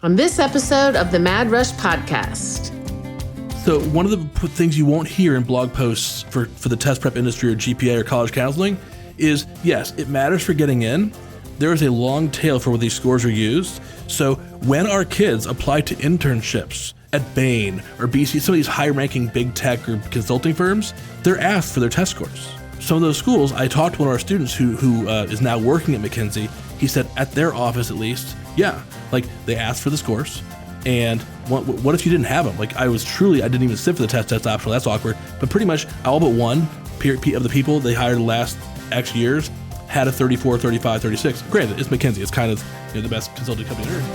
on this episode of the Mad Rush podcast. So one of the things you won't hear in blog posts for the test prep industry or GPA or college counseling is, yes, it matters for getting in. There is a long tail for where these scores are used. So when our kids apply to internships at Bain or BC, some of these high-ranking big tech or consulting firms, they're asked for their test scores. Some of those schools, I talked to one of our students who is now working at McKinsey. He said at their office, at least, like they asked for the scores. And what if you didn't have them? Like I didn't even sit for the test optional. That's awkward. But pretty much all but one of the people they hired the last X years had a 34, 35, 36. Granted, it's McKinsey. It's kind of the best consulting company on earth.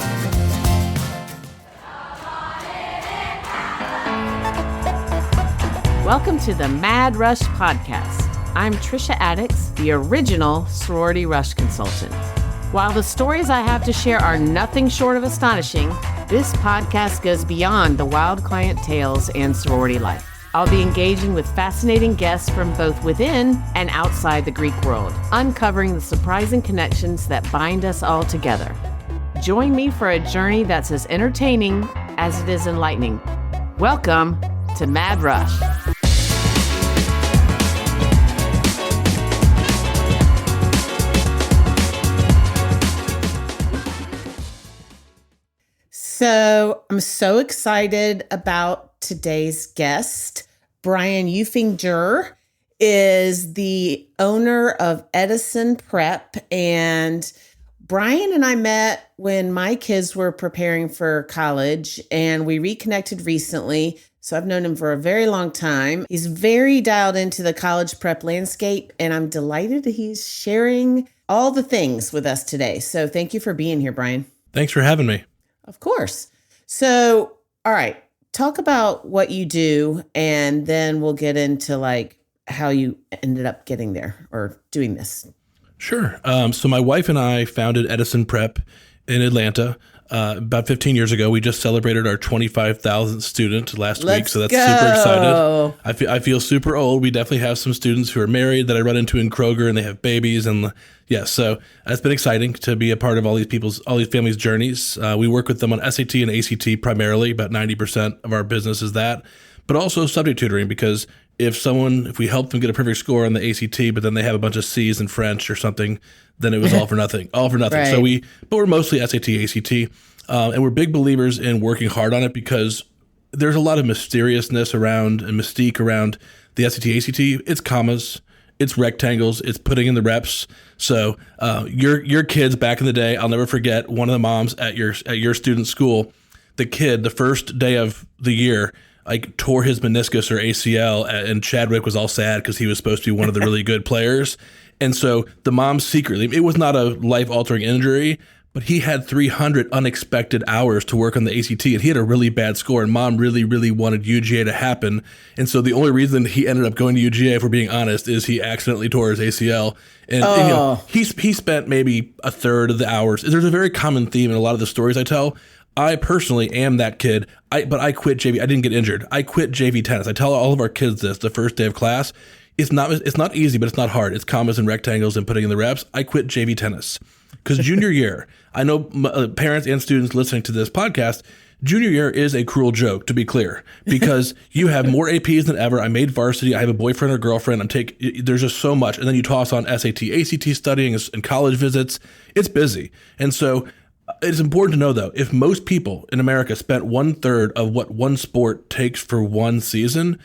Welcome to the Mad Rush podcast. I'm Tricia Addicks, the original sorority rush consultant. While the stories I have to share are nothing short of astonishing, this podcast goes beyond the wild client tales and sorority life. I'll be engaging with fascinating guests from both within and outside the Greek world, uncovering the surprising connections that bind us all together. Join me for a journey that's as entertaining as it is enlightening. Welcome to Mad Rush. So I'm so excited about today's guest. Brian Eufinger is the owner of Edison Prep. And Brian and I met when my kids were preparing for college, and we reconnected recently. So I've known him for a very long time. He's very dialed into the college prep landscape, and I'm delighted that he's sharing all the things with us today. So thank you for being here, Brian. Thanks for having me. Of course. So, all right, talk about what you do, and then we'll get into like how you ended up getting there or doing this. Sure. So my wife and I founded Edison Prep in Atlanta about 15 years ago. We just celebrated our 25,000th student last week, so that's super excited. I feel super old. We definitely have some students who are married that I run into in Kroger, and they have babies, and so it's been exciting to be a part of all these families' journeys. We work with them on SAT and ACT primarily. About 90% of our business is that, but also subject tutoring, because if we help them get a perfect score on the ACT, but then they have a bunch of C's in French or something, then it was all for nothing. Right. So we're mostly SAT, ACT, and we're big believers in working hard on it, because there's a lot of mysteriousness around and mystique around the SAT, ACT. It's commas, it's rectangles, it's putting in the reps. So your kids back in the day, I'll never forget one of the moms at your student's school. The kid, the first day of the year, tore his meniscus or ACL, and Chadwick was all sad because he was supposed to be one of the really good players. And so the mom secretly, it was not a life-altering injury, but he had 300 unexpected hours to work on the ACT, and he had a really bad score, and mom really, really wanted UGA to happen. And so the only reason he ended up going to UGA, if we're being honest, is he accidentally tore his ACL. And he spent maybe a third of the hours. There's a very common theme in a lot of the stories I tell. I personally am that kid, but I quit JV. I didn't get injured. I quit JV tennis. I tell all of our kids this the first day of class. It's not easy, but it's not hard. It's commas and rectangles and putting in the reps. I quit JV tennis because junior year, I know parents and students listening to this podcast, junior year is a cruel joke, to be clear, because you have more APs than ever. I made varsity. I have a boyfriend or girlfriend. There's just so much. And then you toss on SAT, ACT studying and college visits. It's busy. And so it's important to know, though, if most people in America spent 1/3 of what one sport takes for one season,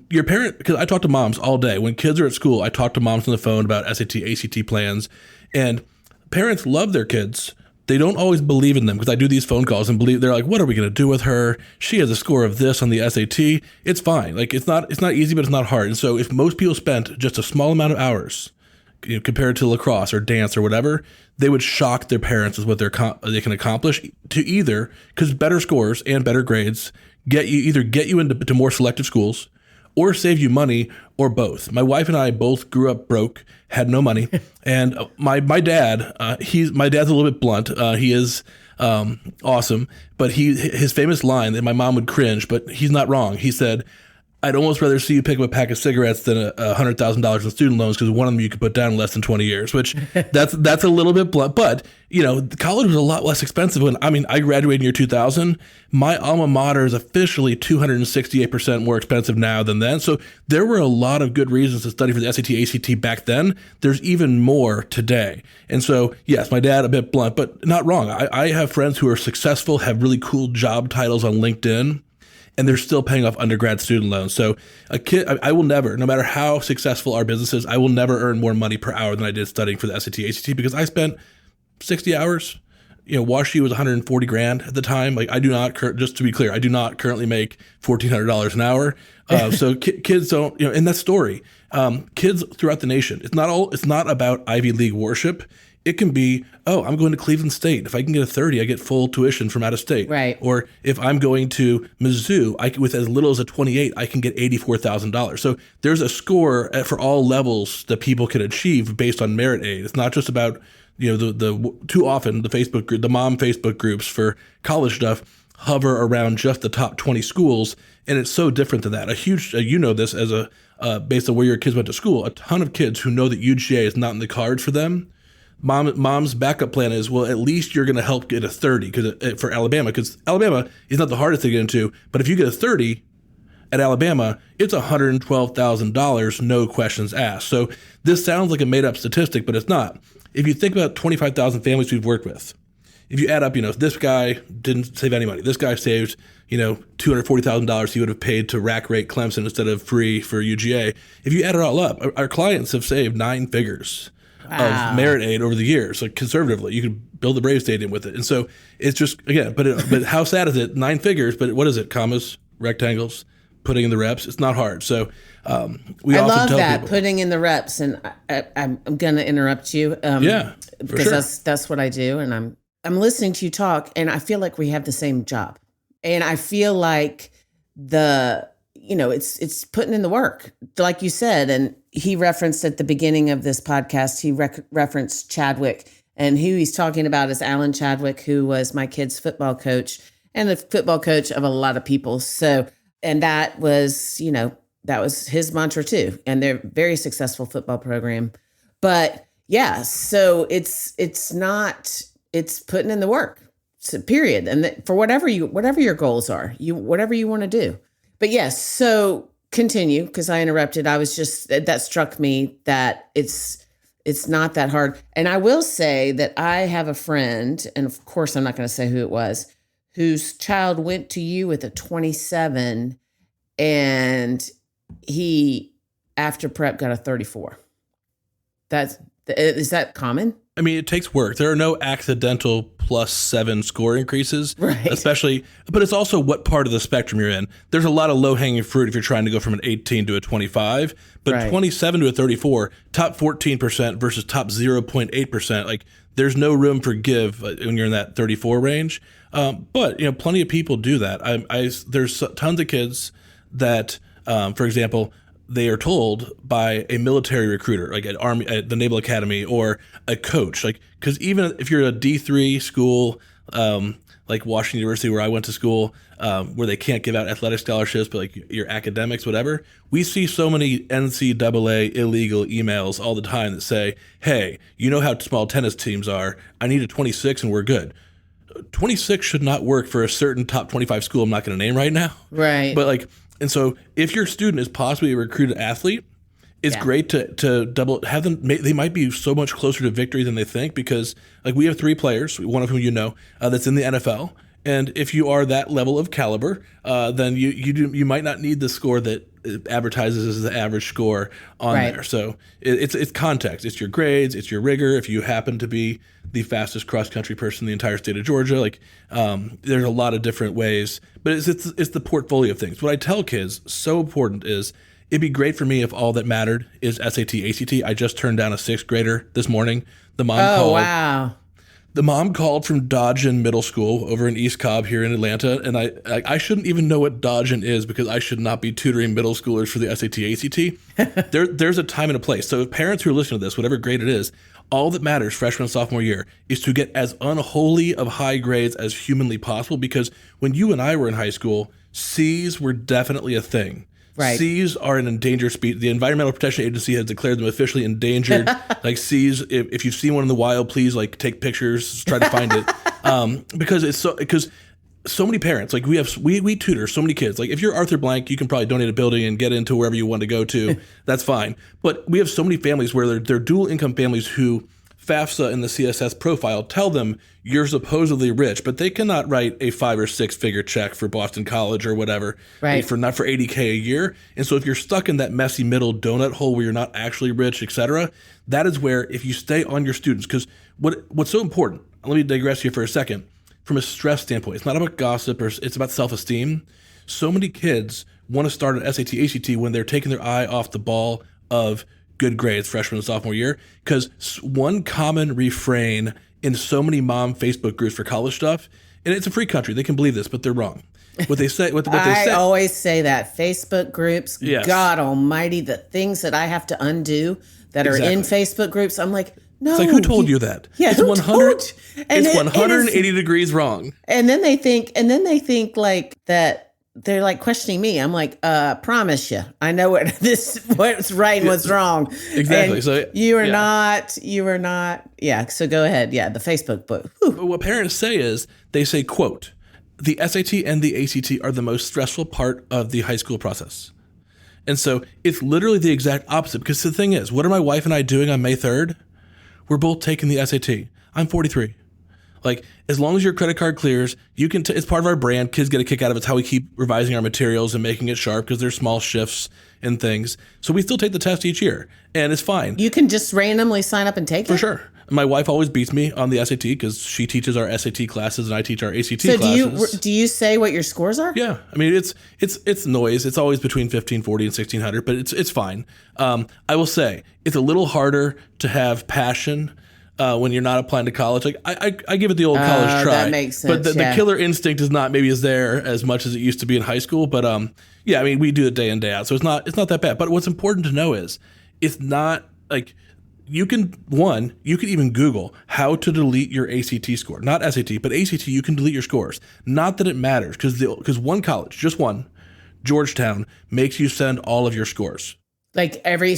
your parent, because I talk to moms all day. When kids are at school, I talk to moms on the phone about SAT, ACT plans, and parents love their kids. They don't always believe in them, because I do these phone calls and they're like, what are we going to do with her? She has a score of this on the SAT. It's fine. It's not easy, but it's not hard. And so if most people spent just a small amount of hours, compared to lacrosse or dance or whatever, they would shock their parents with what they can accomplish, to either, because better scores and better grades get you into more selective schools, or save you money, or both. My wife and I both grew up broke, had no money, and my dad, my dad's a little bit blunt. He is awesome, but his famous line that my mom would cringe, but he's not wrong. He said, I'd almost rather see you pick up a pack of cigarettes than $100,000 in student loans, because one of them you could put down in less than 20 years, which that's a little bit blunt. But, college was a lot less expensive I graduated in year 2000. My alma mater is officially 268% more expensive now than then. So there were a lot of good reasons to study for the SAT, ACT back then. There's even more today. And so, yes, my dad, a bit blunt, but not wrong. I have friends who are successful, have really cool job titles on LinkedIn, and they're still paying off undergrad student loans. So a kid, I will never, no matter how successful our business is, I will never earn more money per hour than I did studying for the SAT, ACT, because I spent 60 hours. WashU was 140 grand at the time. Like, I do not, just to be clear, I do not currently make $1,400 an hour. So kids don't, in that story, kids throughout the nation, it's not about Ivy League worship. It can be, I'm going to Cleveland State. If I can get a 30, I get full tuition from out of state. Right. Or if I'm going to Mizzou, with as little as a 28, I can get $84,000. So there's a score for all levels that people can achieve based on merit aid. It's not just about, the too often the mom Facebook groups for college stuff hover around just the top 20 schools. And it's so different than that. A huge, this as based on where your kids went to school, a ton of kids who know that UGA is not in the cards for them. Mom's backup plan is, well, at least you're going to help get a 30 for Alabama, because Alabama is not the hardest to get into. But if you get a 30 at Alabama, it's $112,000, no questions asked. So this sounds like a made-up statistic, but it's not. If you think about 25,000 families we've worked with, if you add up, this guy didn't save any money. This guy saved, $240,000 he would have paid to rack rate Clemson instead of free for UGA. If you add it all up, our clients have saved 9 figures. Wow. Of merit aid over the years, like conservatively. You could build a Brave Stadium with it. And so it's just, again, but how sad is it? 9 figures, but what is it? Commas, rectangles, putting in the reps. It's not hard. So I love that, people, putting in the reps. And I'm going to interrupt you. Because sure. That's what I do. And I'm listening to you talk, and I feel like we have the same job. And I feel like it's putting in the work, like you said. And he referenced at the beginning of this podcast, he referenced Chadwick, and who he's talking about is Alan Chadwick, who was my kid's football coach and the football coach of a lot of people. So, and that was his mantra too. And they're a very successful football program. But yeah, so it's putting in the work, so, period. And for whatever your goals are, whatever you want to do. But yes, so continue, because I interrupted. I was just, that struck me that it's not that hard. And I will say that I have a friend, and of course I'm not going to say who it was, whose child went to you with a 27, and he, after prep, got a 34. Is that common? I mean, it takes work. There are no accidental +7 score increases, right? Especially, but it's also what part of the spectrum you're in. There's a lot of low-hanging fruit if you're trying to go from an 18 to a 25, but right. 27 to a 34, top 14% versus top 0.8%. Like, there's no room for give when you're in that 34 range. But plenty of people do that. There's tons of kids that, for example, they are told by a military recruiter, like at the Naval Academy, or a coach, because even if you're a D3 school, like Washington University, where I went to school, where they can't give out athletic scholarships, but like your academics, whatever, we see so many NCAA illegal emails all the time that say, hey, you know how small tennis teams are. I need a 26 and we're good. 26 should not work for a certain top 25 school I'm not going to name right now. Right. But and so if your student is possibly a recruited athlete, it's great to have them. They might be so much closer to victory than they think, because we have 3 players, one of whom that's in the NFL. And if you are that level of caliber, then you might not need the score that advertises as the average score on there. So it's context. It's your grades. It's your rigor. If you happen to be the fastest cross country person in the entire state of Georgia, there's a lot of different ways. But it's the portfolio of things. What I tell kids, so important, is it'd be great for me if all that mattered is SAT, ACT. I just turned down a 6th grader this morning. The mom called. Oh, wow. The mom called from Dodgen Middle School over in East Cobb here in Atlanta, and I shouldn't even know what Dodgen is, because I should not be tutoring middle schoolers for the SAT, ACT. There's a time and a place. So if parents who are listening to this, whatever grade it is, all that matters freshman and sophomore year is to get as unholy of high grades as humanly possible, because when you and I were in high school, C's were definitely a thing. Right. C's are an endangered species. The Environmental Protection Agency has declared them officially endangered. Like C's, if you see one in the wild, please like take pictures, try to find it. Because so many parents, like we tutor so many kids. Like if you're Arthur Blank, you can probably donate a building and get into wherever you want to go to. That's fine. But we have so many families where they're dual income families who FAFSA and the CSS profile tell them you're supposedly rich, but they cannot write a 5 or 6 figure check for Boston College or whatever, right? For $80K a year. And so if you're stuck in that messy middle donut hole where you're not actually rich, etc., that is where if you stay on your students, because what's so important, let me digress here for a second, from a stress standpoint, it's not about gossip, or it's about self-esteem. So many kids want to start an SAT, ACT when they're taking their eye off the ball of good grades freshman and sophomore year, because one common refrain in so many mom Facebook groups for college stuff, and it's a free country, they can believe this, but they're wrong. What they say, I always say that Facebook groups, yes. God almighty, the things that I have to undo that are in Facebook groups, I'm like, no. It's like, who told you that? Yeah, it's 180 degrees wrong. And then they think like that. They're like questioning me. I'm like, promise you, I know what's right and what's wrong. Exactly. And so you are not. Yeah. So go ahead. Yeah. The Facebook book. But what parents say is they say, quote, the SAT and the ACT are the most stressful part of the high school process. And so it's literally the exact opposite, because the thing is, what are my wife and I doing on May 3rd? We're both taking the SAT. I'm 43. Like, as long as your credit card clears, you can. It's part of our brand. Kids get a kick out of it. It's how we keep revising our materials and making it sharp, because there's small shifts and things. So we still take the test each year, and it's fine. You can just randomly sign up and take it? For sure. My wife always beats me on the SAT because she teaches our SAT classes and I teach our ACT classes. So do you say what your scores are? Yeah. I mean, it's noise. It's always between 1540 and 1600, but it's fine. I will say it's a little harder to have passion when you're not applying to college. Like I give it the old college try. That makes sense. But the killer instinct is not maybe as there as much as it used to be in high school. But yeah, I mean, we do it day in, day out. So it's not that bad. But what's important to know is it's not like you can even Google how to delete your ACT score. Not SAT, but ACT, you can delete your scores. Not that it matters, because one college, just one, Georgetown, makes you send all of your scores. Like every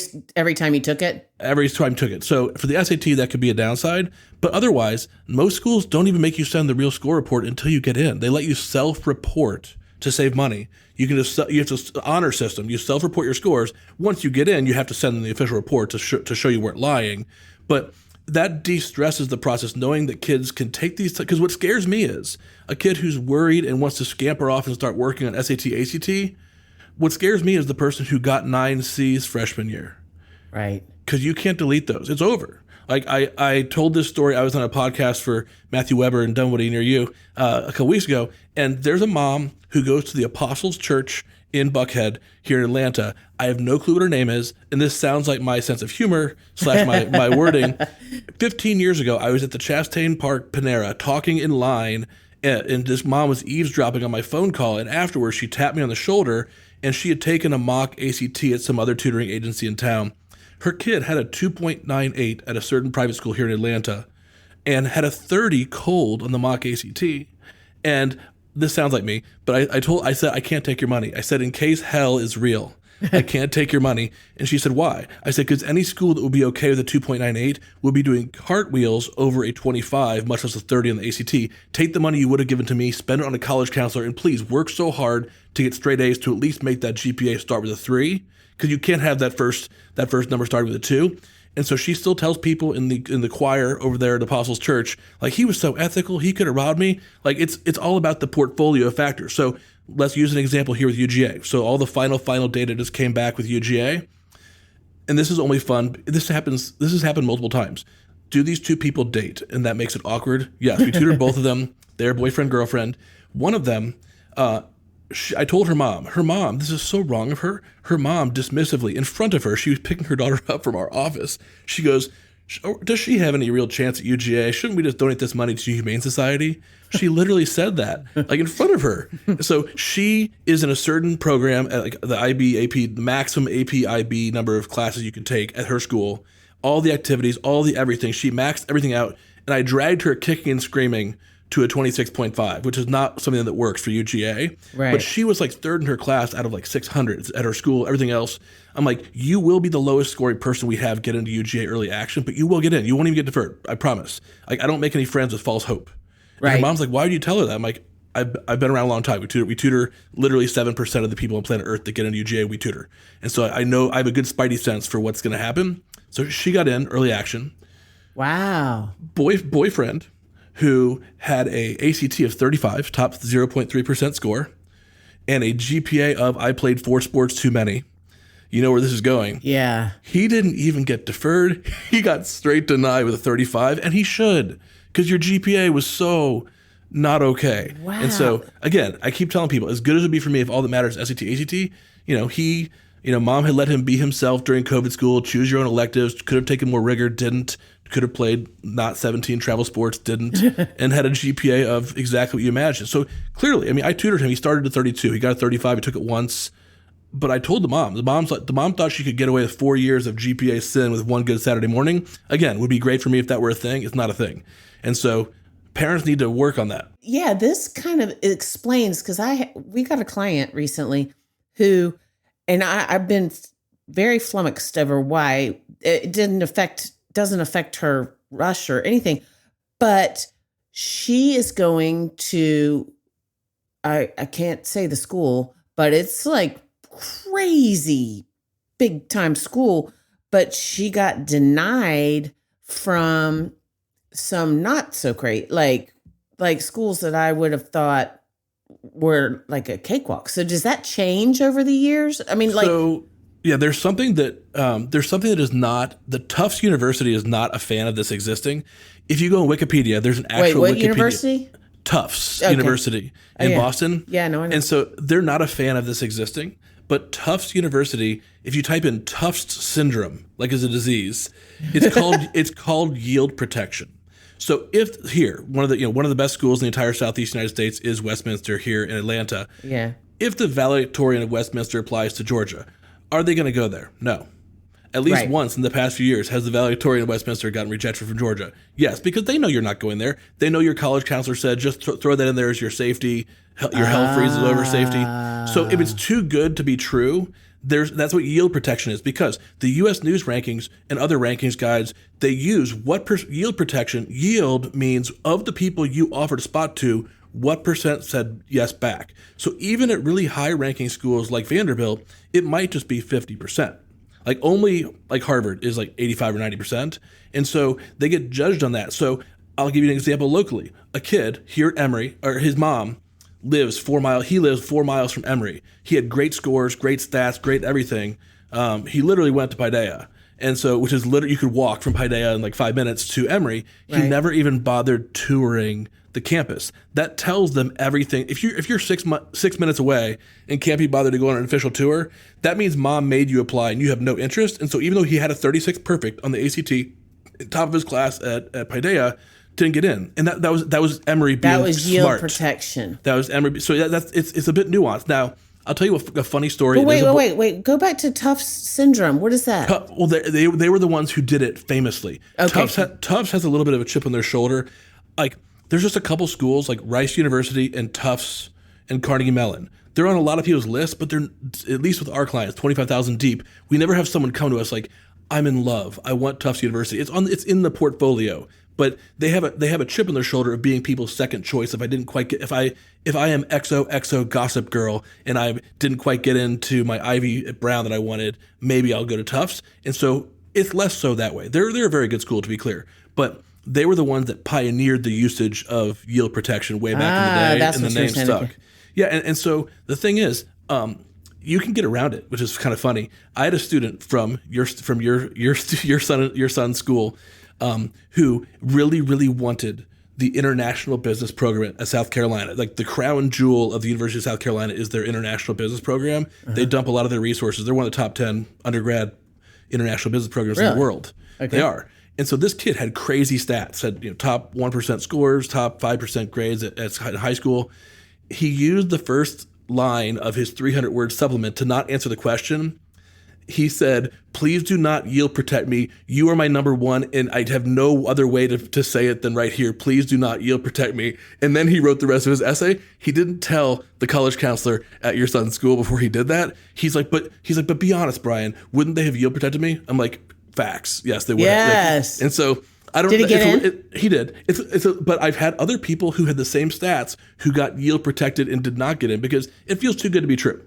time you took it? Every time you took it. So for the SAT, that could be a downside. But otherwise, most schools don't even make you send the real score report until you get in. They let you self-report to save money. You have to honor system. You self-report your scores. Once you get in, you have to send them the official report to show you weren't lying. But that de-stresses the process, knowing that kids can take these. Because what scares me is a kid who's worried and wants to scamper off and start working on SAT, ACT. What scares me is the person who got 9 C's freshman year. Right. Because you can't delete those. It's over. Like I told this story. I was on a podcast for Matthew Weber in Dunwoody near you a couple weeks ago. And there's a mom who goes to the Apostles Church in Buckhead here in Atlanta. I have no clue what her name is. And this sounds like my sense of humor / my wording. 15 years ago, I was at the Chastain Park Panera talking in line. And this mom was eavesdropping on my phone call. And afterwards, she tapped me on the shoulder. And she had taken a mock ACT at some other tutoring agency in town. Her kid had a 2.98 at a certain private school here in Atlanta and had a 30 cold on the mock ACT. And this sounds like me, but I said, I can't take your money. I said, in case hell is real, I can't take your money. And she said, why? I said, because any school that would be okay with a 2.98 would be doing cartwheels over a 25, much less a 30 on the ACT. Take the money you would have given to me, spend it on a college counselor, and please work so hard to get straight A's to at least make that GPA start with a 3, because you can't have that first number starting with a 2. And so she still tells people in the choir over there at Apostles Church, like, he was so ethical, he could have robbed me. Like, it's all about the portfolio of factors. So let's use an example here with UGA. So all the final data just came back with UGA. And this is only fun. This has happened multiple times. Do these two people date? And that makes it awkward. Yes, we tutored both of them. They're boyfriend, girlfriend. One of them, I told her mom, this is so wrong of her. Her mom, dismissively, in front of her, she was picking her daughter up from our office. She goes, does she have any real chance at UGA? Shouldn't we just donate this money to Humane Society? She literally said that, like, in front of her. So she is in a certain program at, like, the IB, AP, the maximum AP, IB number of classes you can take at her school. All the activities, all the everything. She maxed everything out. And I dragged her kicking and screaming to a 26.5, which is not something that works for UGA. Right. But she was like third in her class out of like 600 at her school, everything else. I'm like, you will be the lowest scoring person we have get into UGA early action, but you will get in. You won't even get deferred. I promise. Like, I don't make any friends with false hope. Right. And her mom's like, why would you tell her that? I'm like, I've been around a long time. We tutor literally 7% of the people on planet Earth that get into UGA, we tutor. And so I know I have a good spidey sense for what's going to happen. So she got in early action. Wow. Boyfriend who had a ACT of 35, top 0.3% score, and a GPA of I played 4 sports too many. You know where this is going. Yeah. He didn't even get deferred. He got straight denied with a 35, and he should, because your GPA was so not okay. Wow. And so, again, I keep telling people, as good as it would be for me if all that matters is SAT, ACT, mom had let him be himself during COVID school, choose your own electives, could have taken more rigor, didn't, could have played not 17 travel sports, didn't, and had a GPA of exactly what you imagined. So clearly, I tutored him. He started at 32. He got a 35. He took it once. But I told the mom thought she could get away with 4 years of GPA sin with one good Saturday morning. Again, would be great for me if that were a thing. It's not a thing. And so parents need to work on that. Yeah, this kind of explains, because we got a client recently who, and I've been very flummoxed over why it doesn't affect her rush or anything, but she is going to, I can't say the school, but it's like crazy big time school, but she got denied from some not so great, like schools that I would have thought were like a cakewalk. So does that change over the years? Yeah, there's something that is not, the Tufts University is not a fan of this existing. If you go on Wikipedia, there's an actual what Wikipedia. University? Tufts University in Boston. Yeah, no, I know. And so they're not a fan of this existing. But Tufts University, if you type in Tufts syndrome, like as a disease, it's called yield protection. So if here, one of the best schools in the entire Southeast United States is Westminster here in Atlanta. Yeah. If the valedictorian of Westminster applies to Georgia, are they going to go there? No. At least once in the past few years has the valedictorian of Westminster gotten rejected from Georgia. Yes, because they know you're not going there. They know your college counselor said just throw that in there as your safety. Your health freezes over safety. So if it's too good to be true, that's what yield protection is, because the U.S. News rankings and other rankings guides, they use yield protection. Yield means of the people you offered a spot to, what percent said yes back. So even at really high ranking schools like Vanderbilt, it might just be 50%. Like only like Harvard is like 85 or 90%. And so they get judged on that. So I'll give you an example locally. A kid here at Emory, or his mom, lives 4 miles. He lives 4 miles from Emory. He had great scores, great stats, great everything. He literally went to Paideia. And so, which is literally, you could walk from Paideia in like 5 minutes to Emory. He never even bothered touring the campus. That tells them everything. If you're 6 minutes away and can't be bothered to go on an official tour, that means mom made you apply and you have no interest. And so even though he had a 36 perfect on the ACT, top of his class at Paideia, didn't get in. And that was Emory being smart. That was yield protection. That was Emory. So it's a bit nuanced. Now, I'll tell you a funny story. But wait. Go back to Tufts syndrome. What is that? Well, they were the ones who did it famously. Okay. Tufts has a little bit of a chip on their shoulder. Like, there's just a couple schools like Rice University and Tufts and Carnegie Mellon. They're on a lot of people's lists, but they're, at least with our clients, 25,000 deep. We never have someone come to us like, I'm in love. I want Tufts University. It's in the portfolio. But they have a chip on their shoulder of being people's second choice. If I didn't quite get, if I am XOXO gossip girl and I didn't quite get into my Ivy at Brown that I wanted, maybe I'll go to Tufts. And so it's less so that way. They're a very good school, to be clear, but they were the ones that pioneered the usage of yield protection way back in the day, and the name stuck. Yeah, and so the thing is, you can get around it, which is kind of funny. I had a student from your son's school. Who really, really wanted the international business program at South Carolina. Like the crown jewel of the University of South Carolina is their international business program. Uh-huh. They dump a lot of their resources. They're one of the top 10 undergrad international business programs in the world. Okay. They are. And so this kid had crazy stats, had top 1% scores, top 5% grades at high school. He used the first line of his 300-word supplement to not answer the question. he said, please do not yield protect me. You are my number one, and I have no other way to say it than right here. Please do not yield protect me. And then he wrote the rest of his essay. He didn't tell the college counselor at your son's school before he did that. He's like, but be honest, Brian, wouldn't they have yield protected me? I'm like, facts. Yes, they would. Yes. And so I don't. Did he get in? He did. But I've had other people who had the same stats who got yield protected and did not get in because it feels too good to be true.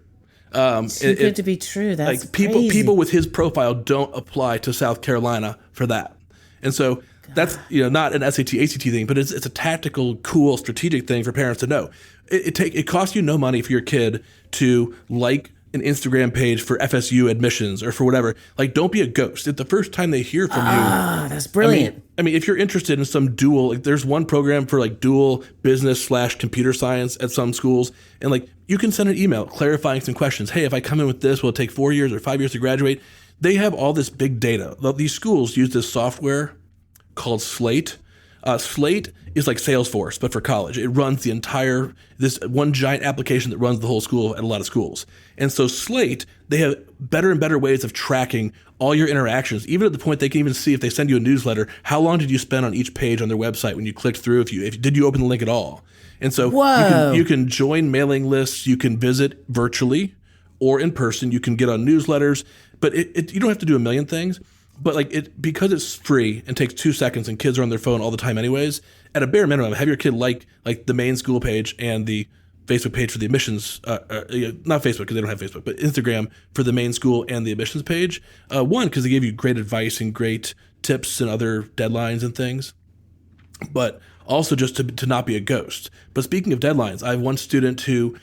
Too good to be true. That's like crazy. people with his profile don't apply to South Carolina for that. And so that's not an SAT ACT thing, but it's a tactical, cool, strategic thing for parents to know. It costs you no money for your kid to like an Instagram page for FSU admissions or for whatever. Like, don't be a ghost. If the first time they hear from you, that's brilliant. I mean, if you're interested in some dual, like there's one program for like dual business / computer science at some schools, and like you can send an email clarifying some questions. Hey, if I come in with this, will it take 4 years or 5 years to graduate? They have all this big data. These schools use this software called Slate. Slate is like Salesforce, but for college. It runs this one giant application that runs the whole school at a lot of schools. And so Slate, they have better and better ways of tracking all your interactions, even at the point they can even see if they send you a newsletter, how long did you spend on each page on their website when you clicked through, did you open the link at all? And so you can join mailing lists, you can visit virtually or in person, you can get on newsletters, but you don't have to do a million things. But because it's free and takes 2 seconds and kids are on their phone all the time anyways, at a bare minimum, have your kid like the main school page and the Facebook page for the admissions, not Facebook because they don't have Facebook, but Instagram for the main school and the admissions page. One, because they give you great advice and great tips and other deadlines and things, but also just to not be a ghost. But speaking of deadlines, I have one student who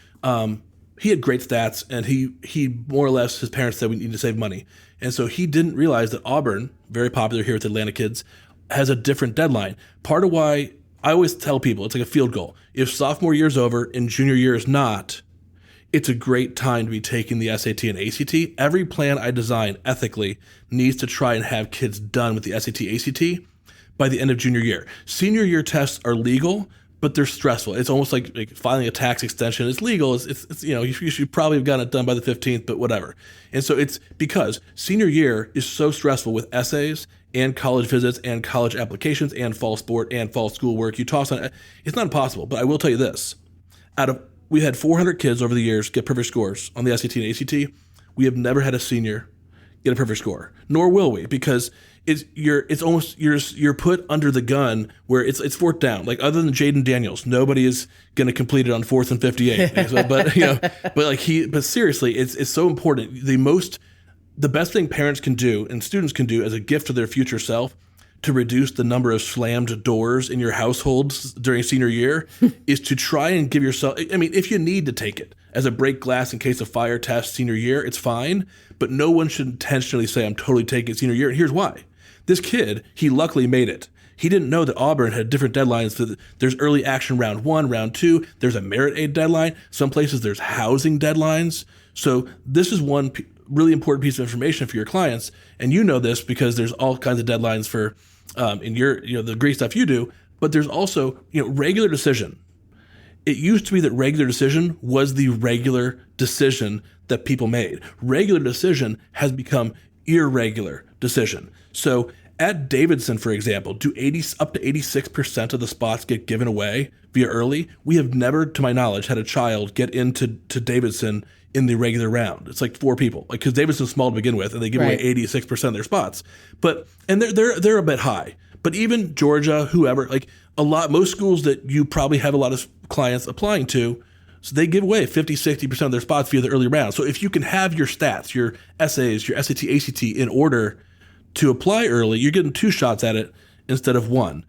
he had great stats, and he more or less, his parents said we need to save money. And so he didn't realize that Auburn, very popular here with Atlanta kids, has a different deadline. Part of why I always tell people it's like a field goal. If sophomore year's over and junior year is not, it's a great time to be taking the SAT and ACT. Every plan I design ethically needs to try and have kids done with the SAT, ACT by the end of junior year. Senior year tests are legal, but they're stressful. It's almost like filing a tax extension. It's legal. It's you should probably have gotten it done by the 15th, but whatever. And so it's because senior year is so stressful with essays and college visits and college applications and fall sport and fall schoolwork. You toss on it. It's not impossible, but I will tell you this. We had 400 kids over the years get perfect scores on the SAT and ACT. We have never had a senior get a perfect score, nor will we, because you're put under the gun where it's fourth down. Like other than Jaden Daniels, nobody is going to complete it on 4th and 58. But seriously, it's so important. The best thing parents can do and students can do as a gift to their future self to reduce the number of slammed doors in your households during senior year is to try and give yourself, if you need to take it as a break glass in case of fire test senior year, it's fine, but no one should intentionally say, I'm totally taking it senior year. And here's why. This kid, he luckily made it. He didn't know that Auburn had different deadlines. There's early action round 1, round 2. There's a merit aid deadline. Some places there's housing deadlines. So this is one really important piece of information for your clients. And you know this because there's all kinds of deadlines for in your the Greek stuff you do. But there's also regular decision. It used to be that regular decision was the regular decision that people made. Regular decision has become irregular decision. So at Davidson, for example, up to 86% of the spots get given away via early. We have never, to my knowledge, had a child get into Davidson in the regular round. It's like 4 people, because Davidson's small to begin with, and they give away 86% of their spots. And they're a bit high. But even Georgia, whoever, most schools that you probably have a lot of clients applying to, so they give away 50, 60% of their spots via the early round. So if you can have your stats, your essays, your SAT, ACT in order to apply early, you're getting 2 shots at it instead of 1.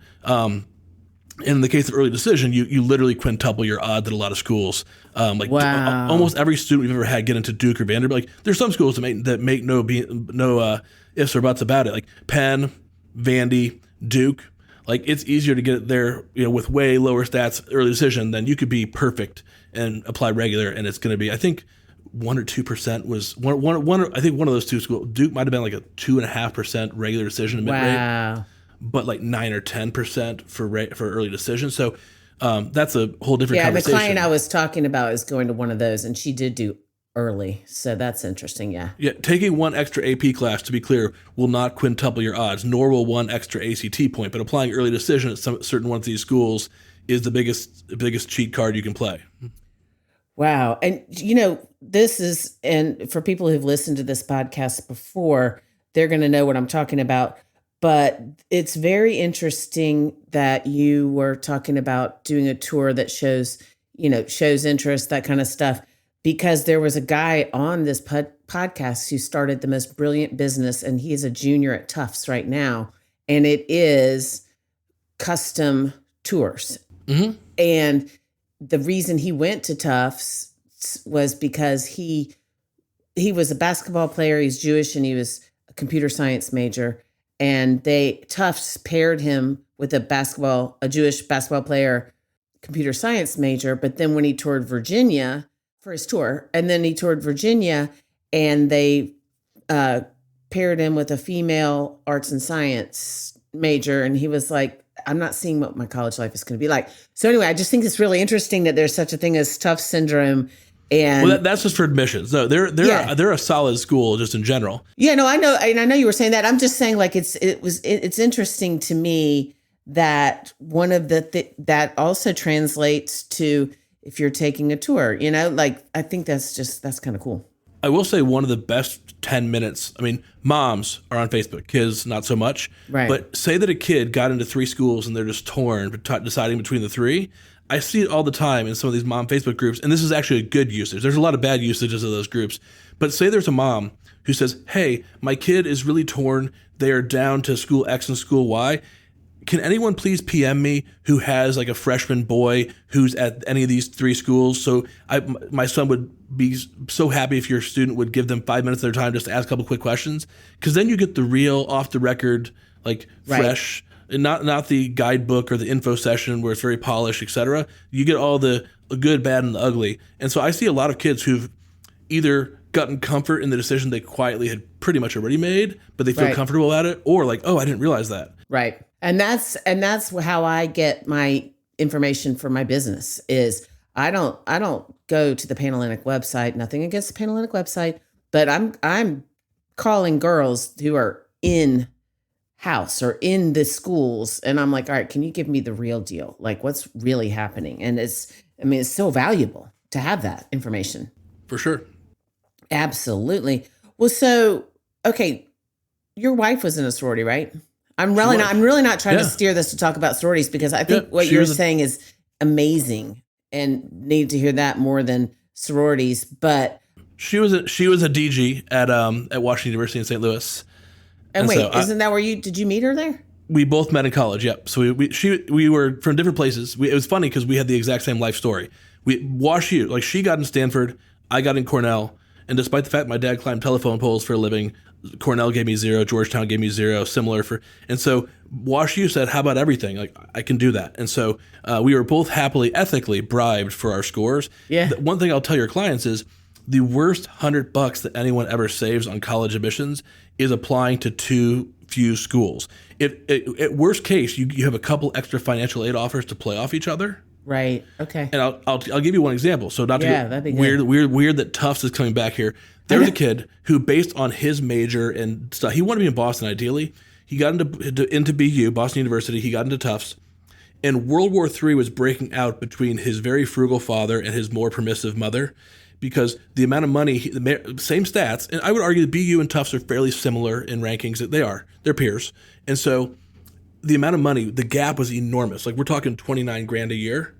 In the case of early decision, you literally quintuple your odds at a lot of schools. Wow. Almost every student we've ever had get into Duke or Vanderbilt. There's some schools that make no ifs or buts about it. Like Penn, Vandy, Duke. It's easier to get there, with way lower stats early decision than you could be perfect and apply regular, and it's going to be, I think, 1 or 2% was one. I think one of those two schools, Duke might have been like a 2.5% regular decision admit rate, but 9 or 10% for early decision. So that's a whole different conversation. The client I was talking about is going to one of those, and she did do early. So that's interesting. Yeah. Yeah. Taking one extra AP class, to be clear, will not quintuple your odds, nor will one extra ACT point. But applying early decision at certain ones of these schools is the biggest cheat card you can play. Wow. And, this is, and for people who've listened to this podcast before, they're going to know what I'm talking about. But it's very interesting that you were talking about doing a tour that shows interest, that kind of stuff, because there was a guy on this podcast who started the most brilliant business, and he is a junior at Tufts right now. And it is custom tours. Mm-hmm. And the reason he went to Tufts was because he was a basketball player. He's Jewish, and he was a computer science major. And Tufts paired him with a Jewish basketball player, computer science major. But then when he toured Virginia for his tour, and then he toured Virginia, and they paired him with a female arts and science major. And he was like, I'm not seeing what my college life is going to be like. So anyway, I just think it's really interesting that there's such a thing as Tufts syndrome. And that's just for admissions. No, they're a solid school just in general. Yeah, no, I know, and I know you were saying that. I'm just saying, like, it's interesting to me that one of that also translates to if you're taking a tour. Like, I think that's kind of cool. I will say one of the best 10 minutes. I mean, moms are on Facebook, kids not so much. Right. But say that a kid got into 3 schools and they're just torn, deciding between the 3. I see it all the time in some of these mom Facebook groups, and this is actually a good usage. There's a lot of bad usages of those groups. But say there's a mom who says, hey, my kid is really torn. They are down to school X and school Y. Can anyone please PM me who has like a freshman boy who's at any of these 3 schools? So my son would be so happy if your student would give them 5 minutes of their time just to ask a couple quick questions. Because then you get the real off the record, like fresh, and not the guidebook or the info session where it's very polished, etc. You get all the good, bad, and the ugly. And so I see a lot of kids who've either gotten comfort in the decision they quietly had pretty much already made, but they feel comfortable at it, or like, oh, I didn't realize that. Right. And that's how I get my information for my business is I don't go to the Panhellenic website, nothing against the Panhellenic website, but I'm calling girls who are in house or in the schools, and I'm like, all right, can you give me the real deal? Like, what's really happening? And it's so valuable to have that information. For sure. Absolutely. Well, so, okay, your wife was in a sorority, right? I'm really not trying to steer this to talk about sororities, because I think what you're saying is amazing and need to hear that more than sororities. But she was a DG at Washington University in St. Louis. And wait, so isn't that where did you meet her there? We both met in college. Yep. So we were from different places. It was funny because we had the exact same life story. She got in Stanford, I got in Cornell, and despite the fact my dad climbed telephone poles for a living, Cornell gave me 0, Georgetown gave me 0, and so WashU said, how about everything? Like, I can do that. And so we were both happily, ethically bribed for our scores. Yeah. One thing I'll tell your clients is the worst $100 that anyone ever saves on college admissions is applying to too few schools. At worst case, you have a couple extra financial aid offers to play off each other. Right. Okay. And I'll give you one example. So not to get weird that Tufts is coming back here. There was a kid who, based on his major and stuff, he wanted to be in Boston ideally. He got into BU, Boston University. He got into Tufts. And World War III was breaking out between his very frugal father and his more permissive mother, because the amount of money, same stats, and I would argue that BU and Tufts are fairly similar in rankings. They're peers. And so the amount of money, the gap was enormous. Like, we're talking $29,000 a year.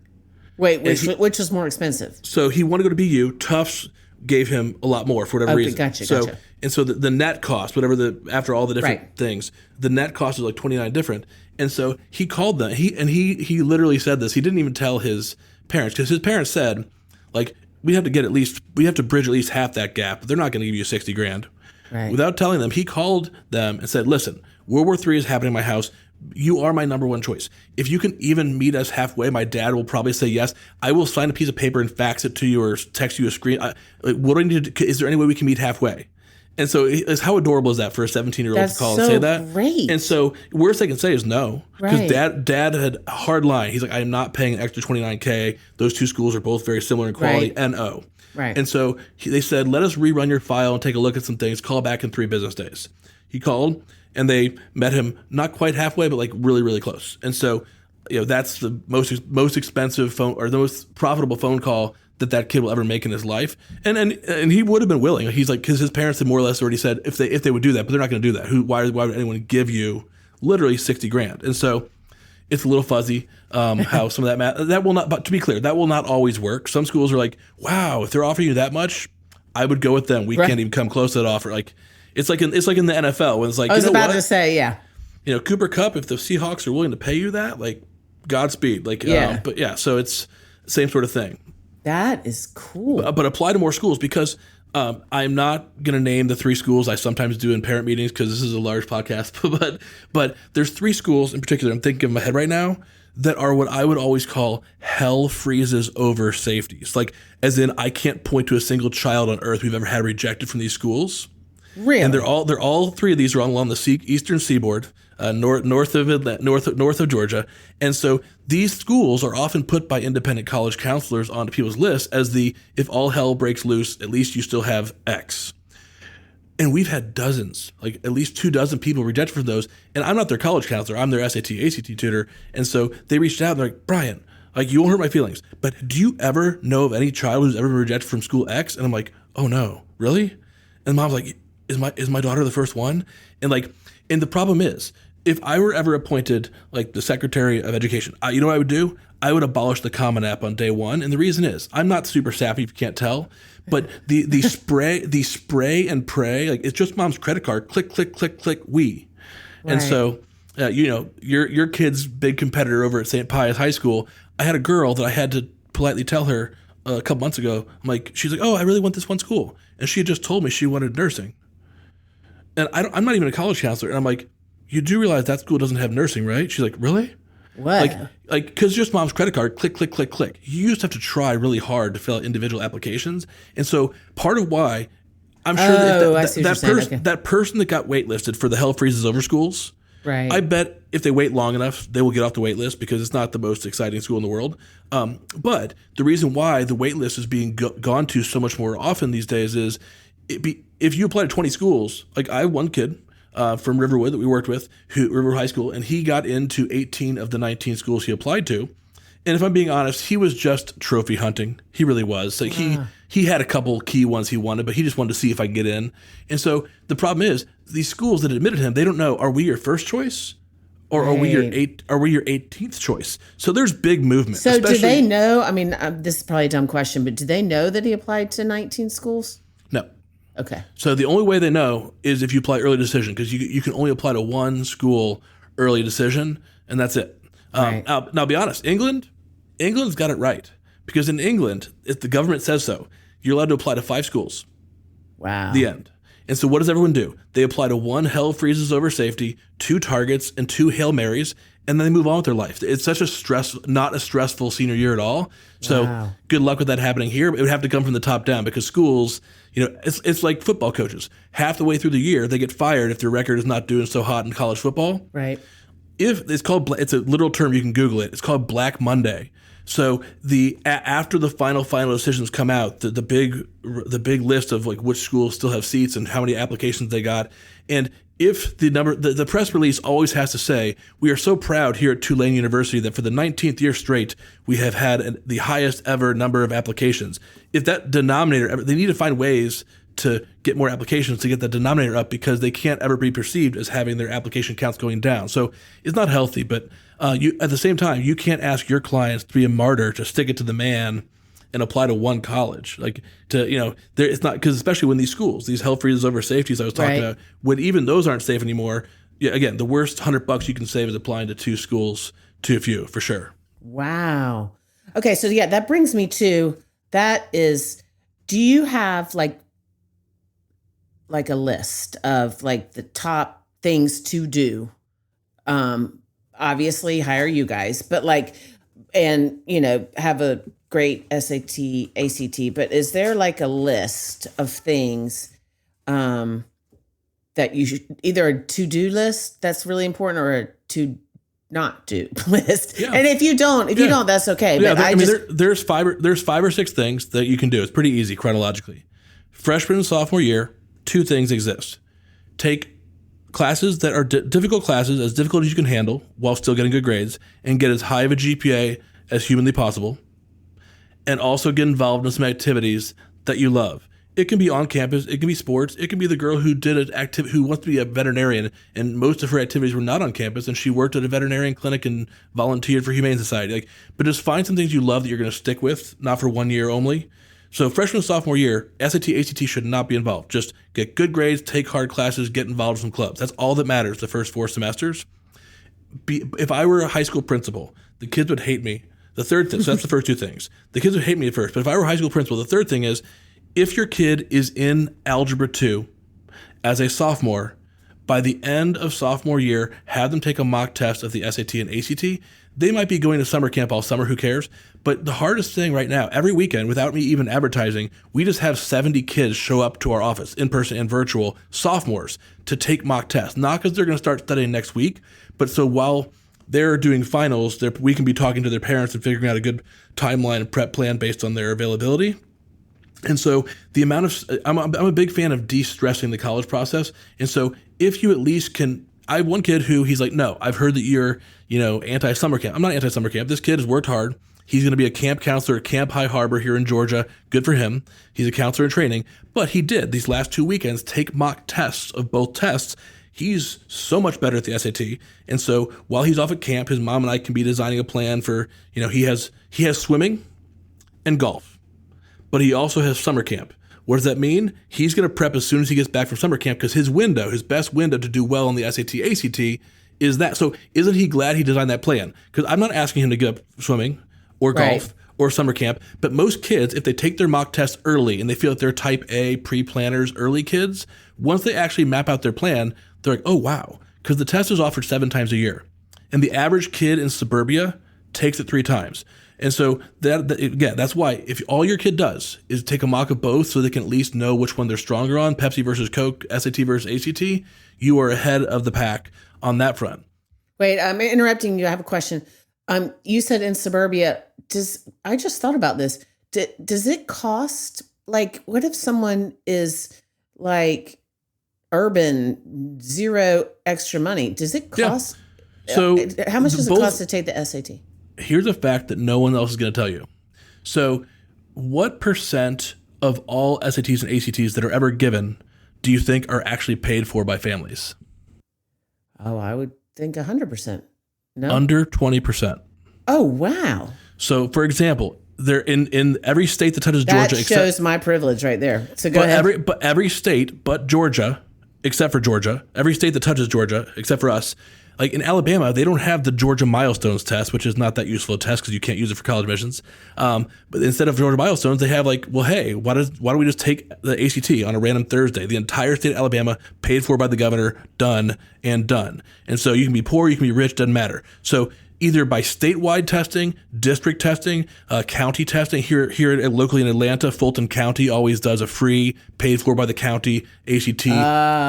Wait, which was more expensive? So he wanted to go to BU. Tufts gave him a lot more for whatever reason. Gotcha. And so the net cost, after all the different things, the net cost was like $29,000 different. And so he called them. He literally said this. He didn't even tell his parents, because his parents said, like, we have to bridge at least half that gap. They're not going to give you $60,000. Right. Without telling them, he called them and said, listen, World War III is happening in my house. You are my number one choice. If you can even meet us halfway, my dad will probably say yes. I will sign a piece of paper and fax it to you or text you a screen. What do I need to do? Is there any way we can meet halfway? And so it's how adorable is that for a 17-year-old to call and say that? Great. And so worst they can say is no. Because Right. dad had a hard line. He's like, I am not paying an extra $29K. Those two schools are both very similar in quality. Right. NO. Right. And so they said, let us rerun your file and take a look at some things. Call back in 3 business days. He called and they met him not quite halfway, but like really, really close. And so, that's the most expensive phone or the most profitable phone call that kid will ever make in his life. And he would have been willing. He's like, because his parents had more or less already said if they would do that, but they're not going to do that. Why would anyone give you literally $60,000? And so it's a little fuzzy how some of that math, that will not, but to be clear, that will not always work. Some schools are like, wow, if they're offering you that much, I would go with them. We can't even come close to that offer. Like it's like in the NFL when it's like, I was about to say, yeah. Cooper Kupp, if the Seahawks are willing to pay you that, like Godspeed. Like, but yeah, so it's the same sort of thing. That is cool. But apply to more schools because I'm not going to name the 3 schools I sometimes do in parent meetings because this is a large podcast. But there's 3 schools in particular I'm thinking of in my head right now that are what I would always call hell freezes over safeties. Like, as in, I can't point to a single child on earth we've ever had rejected from these schools. Really? And they're all 3 of these are along the eastern seaboard, north of Georgia. And so these schools are often put by independent college counselors onto people's lists as if all hell breaks loose, at least you still have X. And we've had dozens, like at least 24 people rejected from those. And I'm not their college counselor. I'm their SAT, ACT tutor. And so they reached out and they're like, Brian, like you won't hurt my feelings, but do you ever know of any child who's ever been rejected from school X? And I'm like, oh no, really? And mom's like, is my daughter the first one? And the problem is, if I were ever appointed like the Secretary of Education, you know what I would do? I would abolish the Common App on day one. And the reason is, I'm not super sappy if you can't tell, but the spray and pray, like it's just mom's credit card, click, click, click, click, we. Right. And so, your kid's big competitor over at St. Pius High School, I had a girl that I had to politely tell her a couple months ago, she's like, oh, I really want this one school. And she had just told me she wanted nursing. And I'm not even a college counselor. And I'm like, you do realize that school doesn't have nursing, right? She's like, really? What? Because just mom's credit card, click, click, click, click. You used to have to try really hard to fill out individual applications. And so part of why I'm sure that person that got waitlisted for the hell freezes over schools, right? I bet if they wait long enough, they will get off the wait list because it's not the most exciting school in the world. But the reason why the wait list is being gone to so much more often these days is if you apply to 20 schools, like I have one kid from Riverwood that we worked with, Riverwood High School, and he got into 18 of the 19 schools he applied to. And if I'm being honest, he was just trophy hunting. He really was. So he had a couple key ones he wanted, but he just wanted to see if I could get in. And so the problem is these schools that admitted him, they don't know, are we your first choice? Or are we your 18th choice? So there's big movement. So do they know? I mean, this is probably a dumb question, but do they know that he applied to 19 schools? No. Okay. So the only way they know is if you apply early decision, because you can only apply to one school early decision, and that's it. Right. Now, be honest, England's got it right, because in England, if the government says so, you're allowed to apply to 5 schools. Wow. The end. And so what does everyone do? They apply to 1 hell freezes over safety, 2 targets, and 2 Hail Marys, and then they move on with their life. It's such not a stressful senior year at all. So Good luck with that happening here. It would have to come from the top down because schools, it's like football coaches. Half the way through the year, they get fired if their record is not doing so hot in college football. Right. It's a literal term, you can Google it. It's called Black Monday. So after the final decisions come out, the big list of like which schools still have seats and how many applications they got, and if the press release always has to say, we are so proud here at Tulane University that for the 19th year straight we have had the highest ever number of applications. If that denominator, they need to find ways to get more applications to get the denominator up because they can't ever be perceived as having their application counts going down. So it's not healthy, but at the same time, you can't ask your clients to be a martyr, to stick it to the man and apply to one college. It's not, because especially when these hell freezes over safeties I was talking about, when even those aren't safe anymore, again, the worst $100 you can save is applying to 2 schools, too few, for sure. Wow. Okay. So that brings me to, do you have like a list of like the top things to do? Obviously hire you guys, but have a great SAT, ACT, but is there like a list of things that you should either a to-do list that's really important or a to not do list. Yeah. And if you don't, that's okay. Yeah, but there's 5 or 6 things that you can do. It's pretty easy chronologically. Freshman and sophomore year, 2 things exist. Take classes that are difficult classes, as difficult as you can handle while still getting good grades, and get as high of a GPA as humanly possible. And also get involved in some activities that you love. It can be on campus. It can be sports. It can be the girl who who wants to be a veterinarian, and most of her activities were not on campus, and she worked at a veterinarian clinic and volunteered for Humane Society. But just find some things you love that you're going to stick with, not for 1 year only. So freshman and sophomore year, SAT, ACT should not be involved. Just get good grades, take hard classes, get involved in some clubs. That's all that matters the first 4 semesters. If I were a high school principal, the kids would hate me. The third thing, so that's the first 2 things. The kids would hate me at first, but if I were a high school principal, the third thing is, if your kid is in Algebra 2 as a sophomore, by the end of sophomore year, have them take a mock test of the SAT and ACT. They might be going to summer camp all summer, who cares? But the hardest thing right now, every weekend, without me even advertising, we just have 70 kids show up to our office, in person and virtual, sophomores, to take mock tests. Not because they're going to start studying next week, but so while they're doing finals, we can be talking to their parents and figuring out a good timeline and prep plan based on their availability. And so the amount of, I'm a big fan of de-stressing the college process. And so if you at least can, I have one kid who he's like, no, I've heard that you're, anti-summer camp. I'm not anti-summer camp. This kid has worked hard. He's going to be a camp counselor at Camp High Harbor here in Georgia. Good for him. He's a counselor in training. But he did these last 2 weekends take mock tests of both tests. He's so much better at the SAT. And so while he's off at camp, his mom and I can be designing a plan for, he has swimming and golf. But he also has summer camp. What does that mean? He's going to prep as soon as he gets back from summer camp because his best window to do well on the SAT, ACT is that. So isn't he glad he designed that plan? Because I'm not asking him to give up swimming or golf or summer camp. But most kids, if they take their mock tests early and they feel like they're type A, pre-planners, early kids, once they actually map out their plan, they're like, oh, wow. Because the test is offered 7 times a year. And the average kid in suburbia takes it 3 times. And so that's why if all your kid does is take a mock of both so they can at least know which one they're stronger on, Pepsi versus Coke, SAT versus ACT, you are ahead of the pack on that front. Wait, I'm interrupting you. I have a question. You said in suburbia, I just thought about this. Does it cost, what if someone is urban, 0 extra money? Does it cost? Yeah. So how much does it cost to take the SAT? Here's a fact that no one else is going to tell you. So what percent of all SATs and ACTs that are ever given do you think are actually paid for by families? Oh, I would think 100%. No? Under 20%. Oh, wow. So, for example, they're in every state that touches Georgia. That shows my privilege right there. So go ahead. Every state but Georgia, except for Georgia, every state that touches Georgia, except for us, in Alabama, they don't have the Georgia Milestones test, which is not that useful a test because you can't use it for college admissions. But instead of Georgia Milestones, they have hey, why don't we just take the ACT on a random Thursday? The entire state of Alabama paid for by the governor, done and done. And so you can be poor, you can be rich, doesn't matter. So either by statewide testing, district testing, county testing. Here locally in Atlanta, Fulton County always does a free, paid for by the county ACT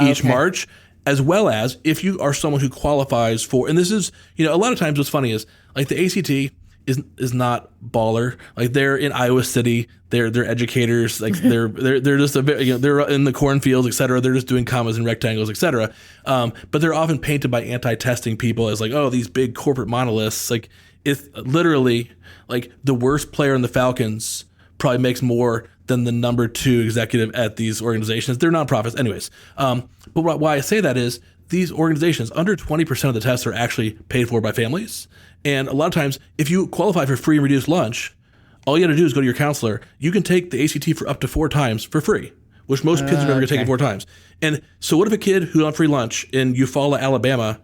each March. As well as if you are someone who qualifies for, and this is, a lot of times what's funny is the ACT is not baller. They're in Iowa City, they're educators, they're just they're in the cornfields, et cetera. They're just doing commas and rectangles, et cetera. But they're often painted by anti-testing people as these big corporate monoliths. It's literally the worst player in the Falcons probably makes more than the number 2 executive at these organizations. They're nonprofits anyways. But why I say that is these organizations, under 20% of the tests are actually paid for by families. And a lot of times, if you qualify for free and reduced lunch, all you got to do is go to your counselor. You can take the ACT for up to 4 times for free, which most kids are never going to take it 4 times. And so what if a kid who's on free lunch in Eufaula, Alabama,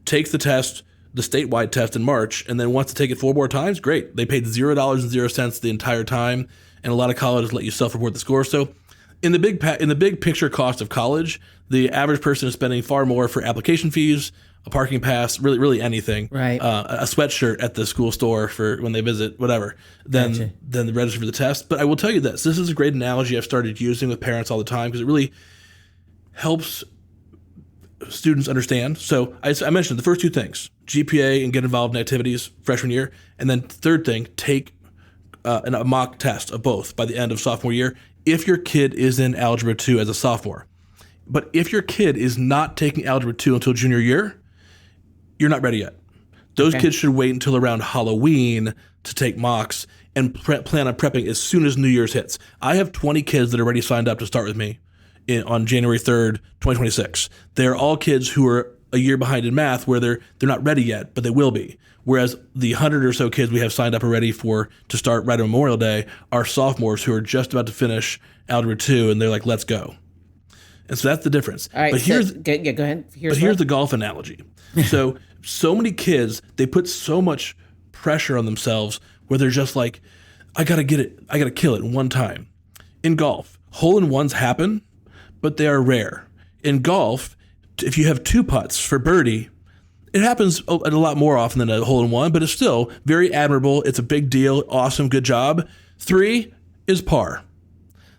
takes the test, the statewide test in March, and then wants to take it 4 more times? Great. They paid $0.00 the entire time. And a lot of colleges let you self-report the score. So in the big picture cost of college, the average person is spending far more for application fees, a parking pass, really anything, right? A sweatshirt at the school store for when they visit, whatever, than the register for the test. But I will tell you this is a great analogy I've started using with parents all the time because it really, helps students understand. So I mentioned the first two things, GPA and get involved in activities freshman year. And then third thing, take a mock test of both by the end of sophomore year if your kid is in Algebra 2 as a sophomore. But if your kid is not taking Algebra 2 until junior year, you're not ready yet. Those kids should wait until around Halloween to take mocks and plan on prepping as soon as New Year's hits. I have 20 kids that are already signed up to start with me on January 3rd, 2026. They're all kids who are a year behind in math where they're not ready yet, but they will be. Whereas the 100 or so kids we have signed up already to start right on Memorial Day are sophomores who are just about to finish Algebra 2, and they're like, let's go. And so that's the difference. All right, but go ahead. Here's the golf analogy. So many kids, they put so much pressure on themselves where they're just like, I got to get it. I got to kill it in one time. In golf, hole-in-ones happen, but they are rare. In golf, if you have 2 putts for birdie, it happens a lot more often than a hole-in-one, but it's still very admirable. It's a big deal. Awesome. Good job. 3 is par.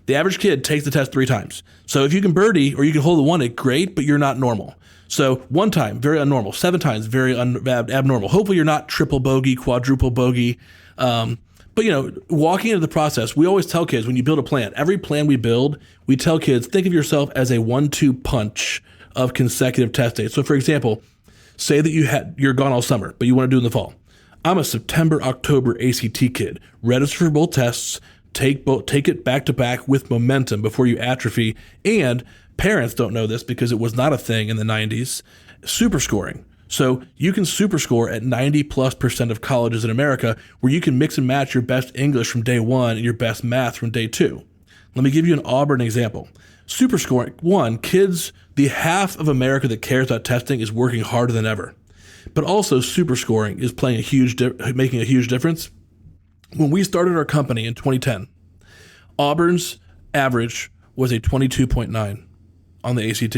The average kid takes the test 3 times. So if you can birdie or you can hold the one, it great, but you're not normal. So 1 time, very unnormal. 7 times, very abnormal. Hopefully you're not triple bogey, quadruple bogey. But walking into the process, we always tell kids when you build a plan, every plan we build, we tell kids, think of yourself as a 1-2 punch of consecutive test dates. So for example, say that you're gone all summer, but you want to do it in the fall. I'm a September, October ACT kid. Register for both tests. Take it back to back with momentum before you atrophy. And parents don't know this because it was not a thing in the 90s. Super scoring. So you can super score at 90+% of colleges in America, where you can mix and match your best English from day 1 and your best math from day 2. Let me give you an Auburn example. Super scoring. 1, kids, the half of America that cares about testing is working harder than ever. But also super scoring is making a huge difference. When we started our company in 2010, Auburn's average was a 22.9 on the ACT.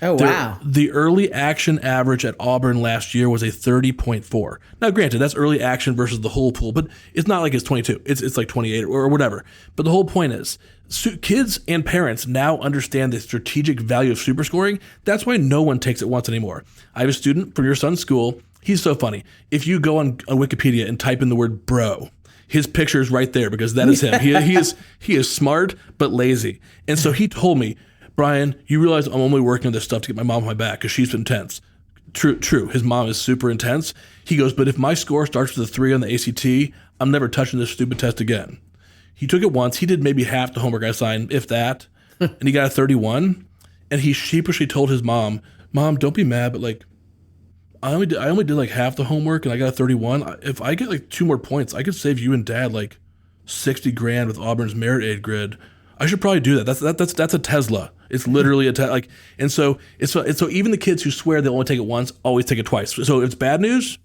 Oh, wow. The early action average at Auburn last year was a 30.4. Now, granted, that's early action versus the whole pool, but it's not like it's 22. It's like 28 or whatever. But the whole point is, kids and parents now understand the strategic value of super scoring. That's why no one takes it once anymore. I have a student from your son's school. He's so funny. If you go on Wikipedia and type in the word bro, his picture is right there because that is him. He is smart but lazy. And so he told me, Brian, you realize I'm only working on this stuff to get my mom on my back because she's intense. True. His mom is super intense. He goes, but if my score starts with a 3 on the ACT, I'm never touching this stupid test again. He took it once. He did maybe half the homework I assigned, if that, and he got a 31. And he sheepishly told his mom, don't be mad, but like, I only did like half the homework and I got a 31. If I get like 2 more points, I could save you and Dad like $60,000 with Auburn's merit aid grid. I should probably do that. That's a Tesla. It's literally a Tesla. So even the kids who swear they'll only take it once always take it twice. So if it's bad news,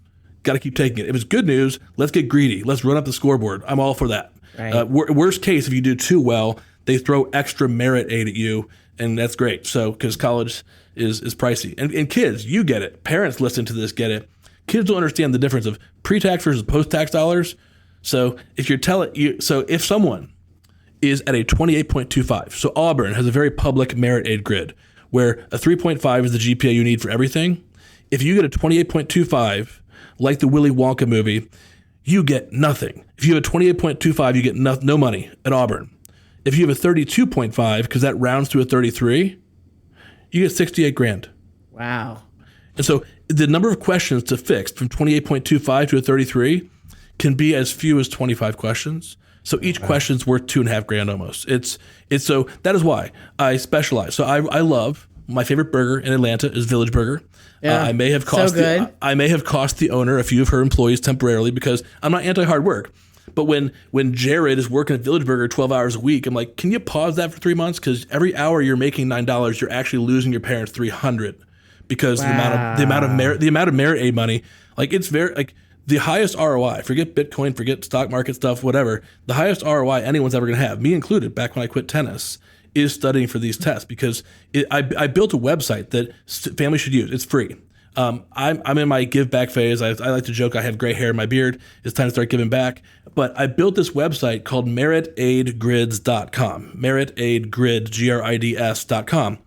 got to keep taking it. If it's good news, let's get greedy. Let's run up the scoreboard. I'm all for that. Right. Worst case, if you do too well, they throw extra merit aid at you, and that's great. So because college is pricey, and kids, you get it. Parents listen to this get it. Kids don't understand the difference of pre-tax versus post-tax dollars. So if someone is at a 28.25. So Auburn has a very public merit aid grid where a 3.5 is the GPA you need for everything. If you get a 28.25, like the Willy Wonka movie, you get nothing. If you have a 28.25, you get no money at Auburn. If you have a 32.5, because that rounds to a 33, you get $68,000. Wow. And so the number of questions to fix from 28.25 to a 33 can be as few as 25 questions. So each question's worth $2,500 almost. It's so that is why I specialize. So I love my favorite burger in Atlanta is Village Burger. Yeah, I may have cost the owner a few of her employees temporarily because I'm not anti-hard work. But when Jared is working at Village Burger 12 hours a week, I'm like, can you pause that for 3 months? Because every hour you're making $9, you're actually losing your parents $300 because the amount of merit aid money. Like it's very like. The highest ROI, forget Bitcoin, forget stock market stuff, whatever, the highest ROI anyone's ever going to have, me included, back when I quit tennis, is studying for these tests because I built a website that families should use. It's free. I'm in my give back phase. I like to joke I have gray hair in my beard. It's time to start giving back. But I built this website called meritaidgrids.com, meritaidgrid, GRIDS.com.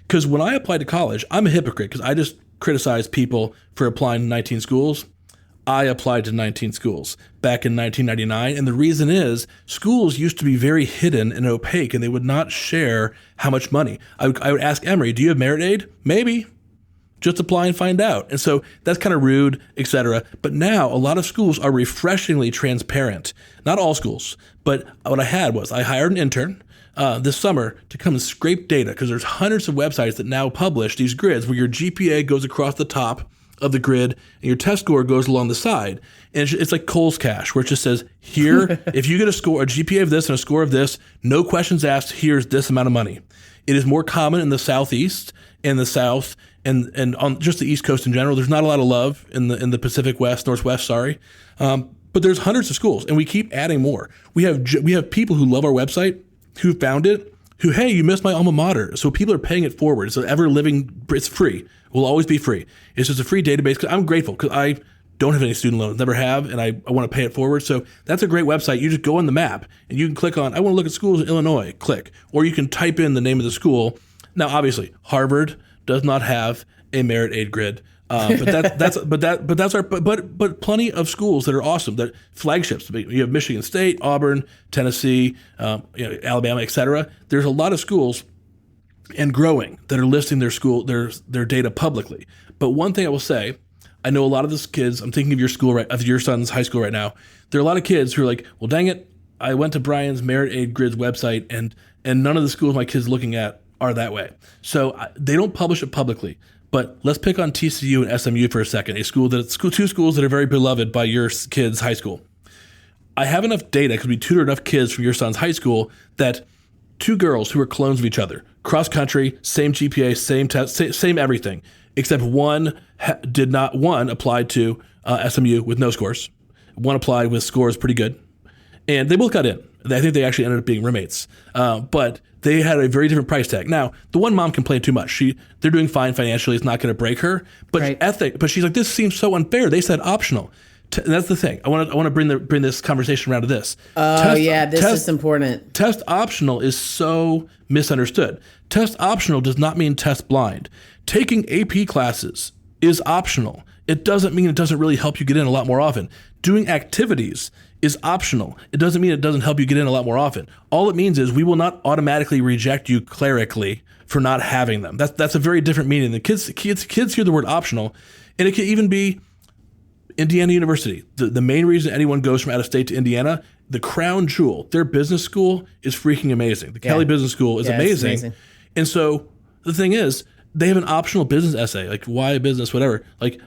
Because when I applied to college, I'm a hypocrite because I just criticize people for applying to 19 schools. I applied to 19 schools back in 1999. And the reason is schools used to be very hidden and opaque, and they would not share how much money. I would ask Emory, do you have merit aid? Maybe. Just apply and find out. And so that's kind of rude, etc. But now a lot of schools are refreshingly transparent. Not all schools, but what I had was I hired an intern this summer to come and scrape data, because there's hundreds of websites that now publish these grids where your GPA goes across the top of the grid and your test score goes along the side. And it's like Kohl's Cash, where it just says, here, if you get a GPA of this and a score of this, no questions asked, here's this amount of money. It is more common in the Southeast and the South and on just the East Coast in general. There's not a lot of love in the Pacific Northwest, but there's hundreds of schools, and we keep adding more. We have people who love our website, who found it, who, hey, you missed my alma mater. So people are paying it forward. So it's free. Will always be free. It's just a free database. Cause I'm grateful because I don't have any student loans, never have, and I want to pay it forward. So that's a great website. You just go on the map and you can click on, I want to look at schools in Illinois, click. Or you can type in the name of the school. Now, obviously, Harvard does not have a merit aid grid. But plenty of schools that are awesome, that flagships. You have Michigan State, Auburn, Tennessee, Alabama, etc. There's a lot of schools and growing that are listing their data publicly. But one thing I will say, I know a lot of these kids. I'm thinking of your son's high school right now. There are a lot of kids who are like, well, dang it, I went to Brian's merit aid grid's website, and none of the schools my kids are looking at are that way. So they don't publish it publicly. But let's pick on TCU and SMU for a second, two schools that are very beloved by your kids' high school. I have enough data, because we tutor enough kids from your son's high school, that two girls who are clones of each other, cross country, same GPA, same test, same everything, except one applied to SMU with no scores. One applied with scores pretty good. And they both got in. I think they actually ended up being roommates. But they had a very different price tag. Now, the one mom complained too much. They're doing fine financially. It's not going to break her. But right. But she's like, this seems so unfair. They said optional. And that's the thing. I want to bring this conversation around to this. This is important. Test optional is so misunderstood. Test optional does not mean test blind. Taking AP classes is optional. It doesn't mean it doesn't really help you get in a lot more often. Doing activities is optional. It doesn't mean it doesn't help you get in a lot more often. All it means is we will not automatically reject you clerically for not having them. That's a very different meaning. The kids hear the word optional, and it could even be Indiana University. The main reason anyone goes from out of state to Indiana, the crown jewel, their business school is freaking amazing. The Kelly Business School is amazing. And so the thing is, they have an optional business essay, like why business, whatever. Like,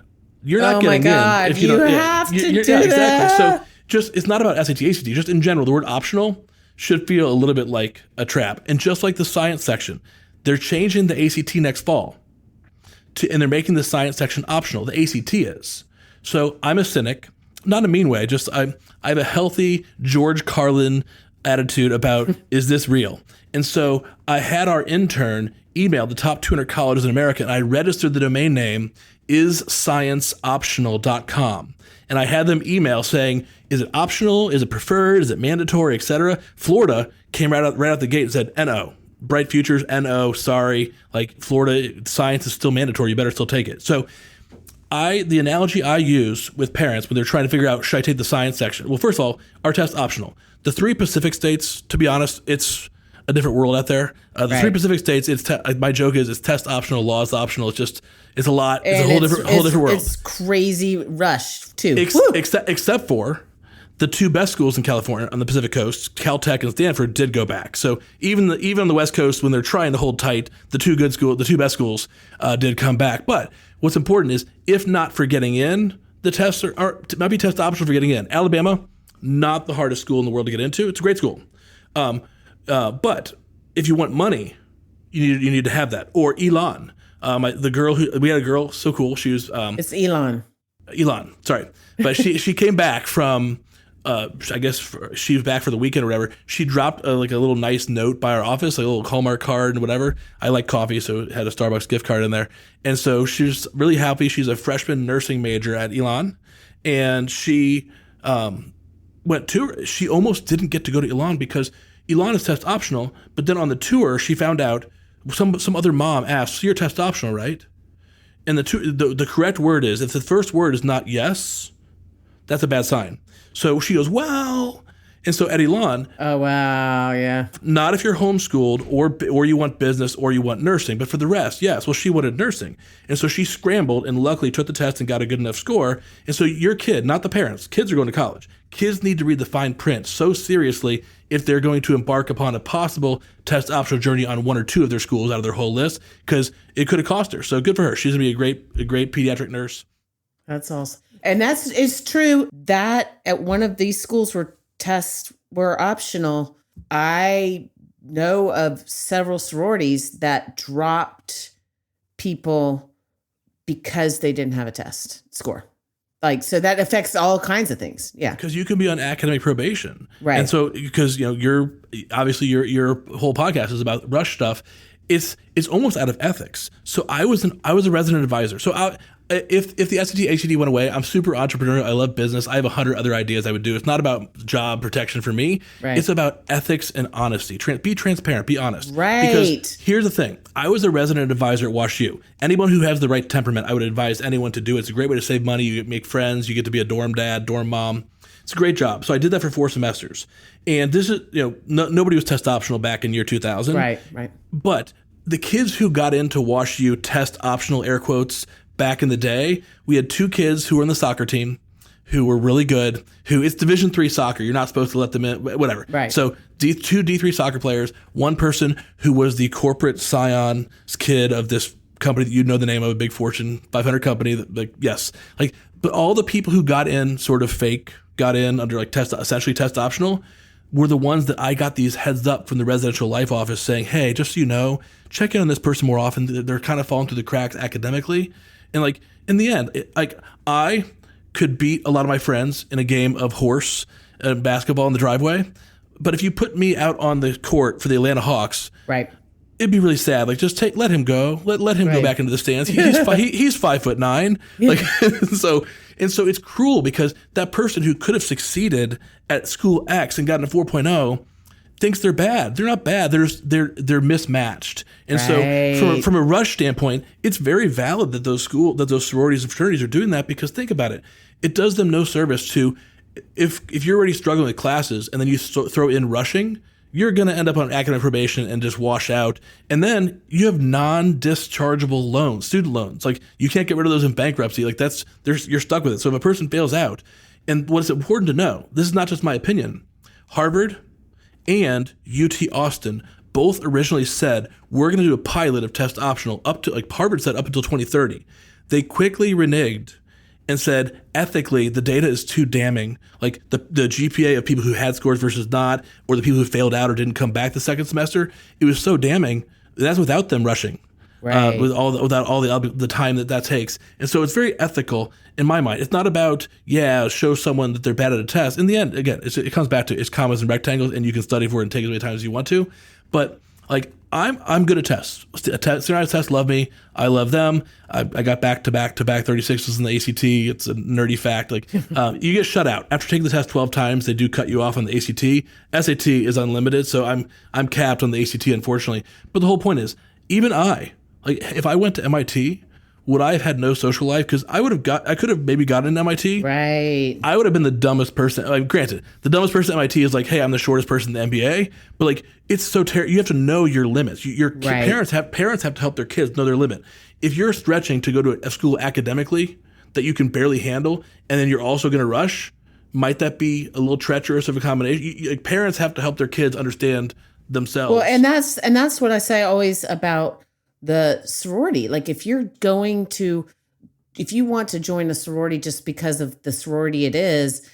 you're not getting in if you don't. Have to do exactly. that. So it's not about SAT, ACT. Just in general, the word optional should feel a little bit like a trap. And just like the science section, they're changing the ACT next fall, and they're making the science section optional. The ACT is. So I'm a cynic, not in a mean way. Just I have a healthy George Carlin attitude about is this real? And so I had our intern email the top 200 colleges in America, and I registered the domain name isscienceoptional.com. And I had them email saying, is it optional? Is it preferred? Is it mandatory, etc.? Florida came right out the gate and said, NO. Bright Futures, NO, sorry. Like, Florida, science is still mandatory. You better still take it. So the analogy I use with parents when they're trying to figure out, should I take the science section? Well, first of all, our test optional. The 3 Pacific states, to be honest, it's a different world out there. The 3 Pacific states, my joke is it's test optional, law is optional. It's a lot. It's a whole different world. It's crazy rush too. Except for the 2 best schools in California on the Pacific Coast, Caltech and Stanford, did go back. So even on the West Coast, when they're trying to hold tight, the 2 best schools did come back. But what's important is, if not for getting in, the tests might be test optional for getting in. Alabama, not the hardest school in the world to get into. It's a great school. But if you want money, you need to have that. Or Elon. We had a girl, so cool. She was it's Elon. Elon, sorry, but she came back from. I guess she was back for the weekend or whatever. She dropped a little nice note by our office, like a little Hallmark card and whatever. I like coffee, so it had a Starbucks gift card in there. And so she was really happy. She's a freshman nursing major at Elon, and she she almost didn't get to go to Elon because Elon is test optional. But then on the tour, she found out some other mom asks, so you're test optional, right? And the correct word is, if the first word is not yes, that's a bad sign. So she goes, well, and so Eddie Lon. Oh, wow, yeah. Not if you're homeschooled or you want business or you want nursing, but for the rest, yes. Well, she wanted nursing. And so she scrambled and luckily took the test and got a good enough score. And so your kid, not the parents, kids are going to college. Kids need to read the fine print so seriously if they're going to embark upon a possible test optional journey on one or two of their schools out of their whole list, because it could have cost her. So good for her. She's going to be a great pediatric nurse. That's awesome. And it's true that at one of these schools where tests were optional, I know of several sororities that dropped people because they didn't have a test score. Like, so that affects all kinds of things. Yeah. Because you can be on academic probation. Right. And so, because, your whole podcast is about rush stuff. It's almost out of ethics. So I was a resident advisor. So if the SAT, ACT went away, I'm super entrepreneurial. I love business. I have 100 other ideas I would do. It's not about job protection for me. Right. It's about ethics and honesty. Be transparent. Be honest. Right. Because here's the thing. I was a resident advisor at WashU. Anyone who has the right temperament, I would advise anyone to do it. It's a great way to save money. You make friends. You get to be a dorm dad, dorm mom. It's a great job. So I did that for 4 semesters. And this is, nobody was test optional back in year 2000. Right. But the kids who got into WashU test optional, air quotes, back in the day, we had 2 kids who were on the soccer team who were really good, it's Division III soccer. You're not supposed to let them in, whatever. Right. So 2 D3 soccer players, one person who was the corporate scion kid of this company that you know the name of, a big Fortune 500 company. But all the people who got in sort of fake, got in under essentially test optional, were the ones that I got these heads up from the residential life office saying, hey, just so you know, check in on this person more often. They're kind of falling through the cracks academically. And in the end, I could beat a lot of my friends in a game of horse and basketball in the driveway. But if you put me out on the court for the Atlanta Hawks, right, it'd be really sad. Let him go. Let him go back into the stands. He's 5'9". So it's cruel because that person who could have succeeded at school X and gotten a 4.0 thinks they're bad. They're not bad. They're mismatched. And so from a rush standpoint, it's very valid that those sororities and fraternities are doing that, because think about it. It does them no service to, if you're already struggling with classes and then you throw in rushing, you're going to end up on academic probation and just wash out. And then you have non-dischargeable loans, student loans. You can't get rid of those in bankruptcy. You're stuck with it. So if a person bails out, and what's important to know, this is not just my opinion, Harvard and UT Austin both originally said, we're going to do a pilot of test optional Harvard said up until 2030. They quickly reneged and said, ethically, the data is too damning. The GPA of people who had scores versus not, or the people who failed out or didn't come back the second semester, it was so damning. That's without them rushing, right, without all the time that takes. And so it's very ethical in my mind. It's not about, show someone that they're bad at a test. In the end, again, it comes back to it's commas and rectangles, and you can study for it and take as many times as you want to. But I'm good at tests. Standardized tests love me. I love them. I got back to back 36s in the ACT. It's a nerdy fact. You get shut out after taking the test 12 times. They do cut you off on the ACT. SAT is unlimited, so I'm capped on the ACT, unfortunately. But the whole point is, even if I went to MIT, would I have had no social life? Because I could have maybe gotten into MIT. Right. I would have been the dumbest person. Granted, the dumbest person at MIT is hey, I'm the shortest person in the MBA. But it's so terrible. You have to know your limits. Right. Parents have to help their kids know their limit. If you're stretching to go to a school academically that you can barely handle, and then you're also going to rush, might that be a little treacherous of a combination? Parents have to help their kids understand themselves. Well, and that's what I say always about the sorority. If you want to join a sorority just because of the sorority it is,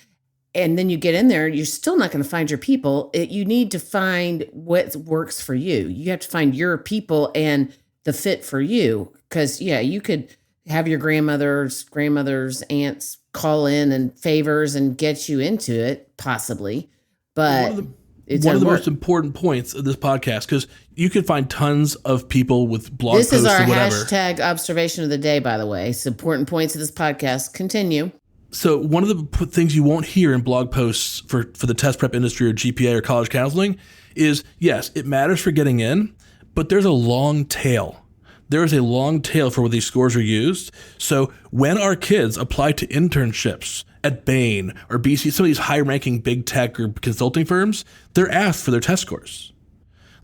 and then you get in there, you're still not going to find your people. You need to find what works for you. You have to find your people and the fit for you. Because, you could have your grandmothers, aunts call in and favors and get you into it, possibly. But one of the most important points of this podcast, because you can find tons of people with blog posts and whatever. This is our hashtag observation of the day, by the way. It's important points of this podcast. Continue. So one of the things you won't hear in blog posts for the test prep industry or GPA or college counseling is, yes, it matters for getting in, but there's a long tail. There is a long tail for where these scores are used. So when our kids apply to internships at Bain or BC, some of these high-ranking big tech or consulting firms, they're asked for their test scores.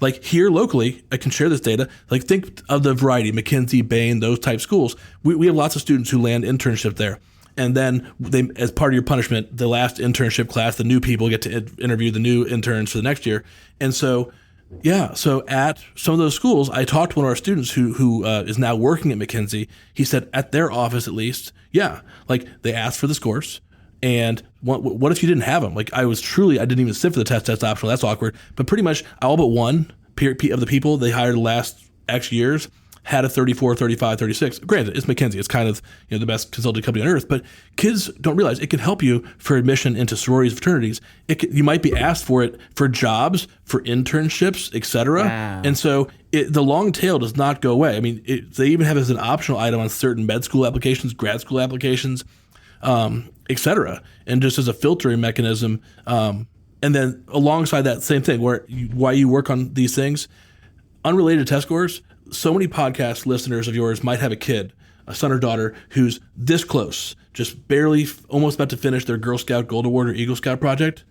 Like here locally, I can share this data. Like think of the variety, McKinsey, Bain, those type schools. We have lots of students who land internship there. And then they, as part of your punishment, the last internship class, the new people get to interview the new interns for the next year. And so, yeah, so at some of those schools, I talked to one of our students who is now working at McKinsey. He said at their office, at least, yeah, like they asked for the scores. And what if you didn't have them? Like I didn't even sit for the test optional. That's awkward. But pretty much all but one of the people they hired the last X years had a 34, 35, 36. Granted, it's McKinsey. It's kind of the best consulting company on earth. But kids don't realize it can help you for admission into sororities, fraternities. You might be asked for it for jobs, for internships, etc. Wow. And so the long tail does not go away. I mean, they even have it as an optional item on certain med school applications, grad school applications, etc. And just as a filtering mechanism. And then alongside that same thing, why you work on these things, unrelated test scores. So many podcast listeners of yours might have a kid, a son or daughter, who's this close, just barely, almost about to finish their Girl Scout Gold Award or Eagle Scout project.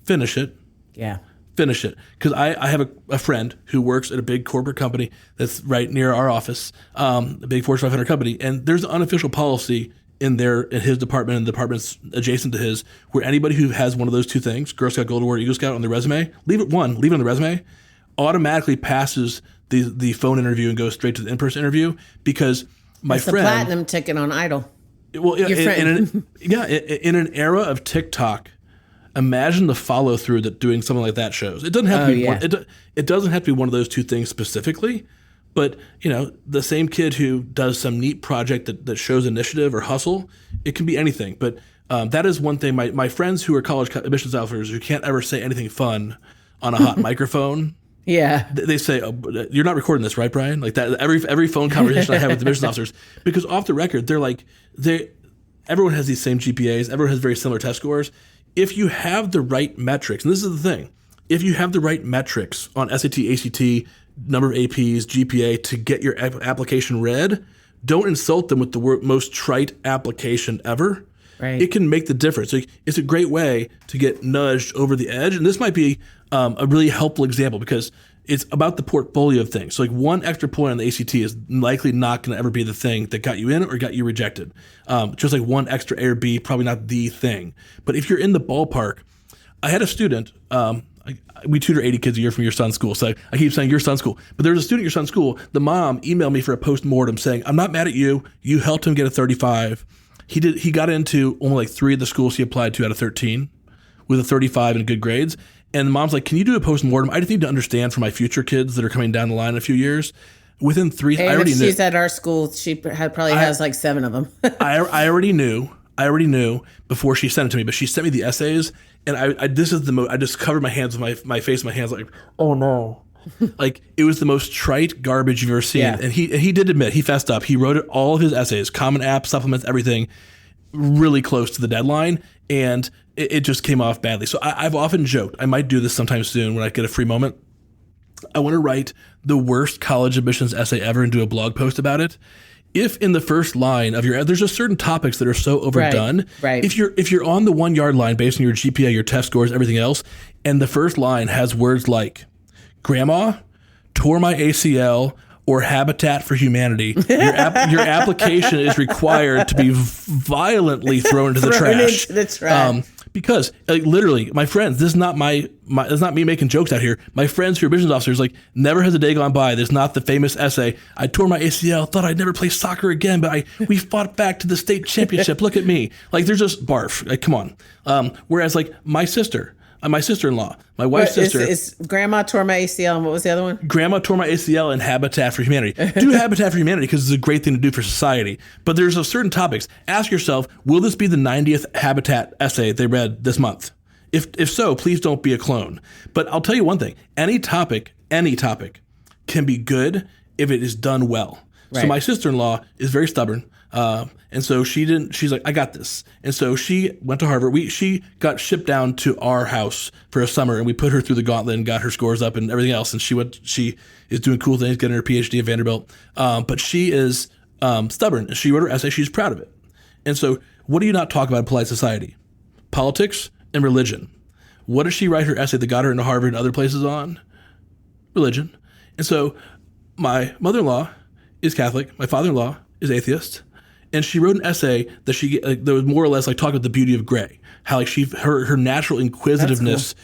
Finish it. Yeah. Finish it. Because I have a friend who works at a big corporate company that's right near our office, a big Fortune 500 company, and there's an unofficial policy in his department and the departments adjacent to his, where anybody who has one of those two things, Girl Scout Gold Award, Eagle Scout on their resume, leave it on the resume, automatically passes the phone interview and goes straight to the in-person interview, because my friend... It's the platinum ticket on Idol. Well, in an era of TikTok, imagine the follow-through that doing something like that shows. It doesn't have to be it doesn't have to be one of those two things specifically, but the same kid who does some neat project that shows initiative or hustle, it can be anything. But that is one thing. My friends who are college admissions officers who can't ever say anything fun on a hot microphone... Yeah, they say, you're not recording this, right, Brian? Like that. Every phone conversation I have with admissions officers, because off the record, everyone has these same GPAs. Everyone has very similar test scores. If you have the right metrics, and this is the thing, if you have the right metrics on SAT, ACT, number of APs, GPA to get your application read, don't insult them with the most trite application ever. Right. It can make the difference. It's a great way to get nudged over the edge. And this might be a really helpful example, because it's about the portfolio of things. So like one extra point on the ACT is likely not going to ever be the thing that got you in or got you rejected. Just like one extra A or B, probably not the thing. But if you're in the ballpark, I had a student, we tutor 80 kids a year from your son's school. So I keep saying your son's school. But there was a student at your son's school. The mom emailed me for a post-mortem saying, I'm not mad at you. You helped him get a 35. He got into only like 3 of the schools he applied to out of 13 with a 35 and good grades. And the mom's like, can you do a post-mortem? I just need to understand for my future kids that are coming down the line in a few years. Within 3, I already knew. She's at our school. She probably has like 7 of them. I already knew before she sent it to me, but she sent me the essays, and I just covered my hands with my face, my hands like, oh no. Like it was the most trite garbage you've ever seen. Yeah. And he did admit, he fessed up. He wrote all of his essays, Common App, supplements, everything, really close to the deadline, and it just came off badly. So I've often joked, I might do this sometime soon when I get a free moment. I want to write the worst college admissions essay ever and do a blog post about it. If in the first line of there's just certain topics that are so overdone. Right. If you're on the 1 yard line based on your GPA, your test scores, everything else, and the first line has words like Grandma tore my ACL or Habitat for Humanity, your application is required to be violently thrown into the trash. Because literally, my friends, this is not this is not me making jokes out here. My friends who are admissions officers, like, never has a day gone by there's not the famous essay, I tore my ACL, thought I'd never play soccer again, but we fought back to the state championship. Look at me. Like, there's just barf. Like, come on. Whereas, like, my sister-in-law, my wife's sister. Is Grandma tore my ACL, and what was the other one? Grandma tore my ACL and Habitat for Humanity. Do Habitat for Humanity because it's a great thing to do for society. But there's certain topics. Ask yourself, will this be the 90th Habitat essay they read this month? If so, please don't be a clone. But I'll tell you one thing. Any topic can be good if it is done well. Right. So my sister-in-law is very stubborn. And so she's like, I got this. And so she went to Harvard. She got shipped down to our house for a summer, and we put her through the gauntlet and got her scores up and everything else. And she is doing cool things, getting her PhD at Vanderbilt. But she is stubborn. She wrote her essay. She's proud of it. And so what do you not talk about in polite society? Politics and religion. What did she write her essay that got her into Harvard and other places on? Religion. And so my mother-in-law is Catholic. My father-in-law is atheist. And she wrote an essay that that was more or less like talking about the beauty of gray. How like her natural inquisitiveness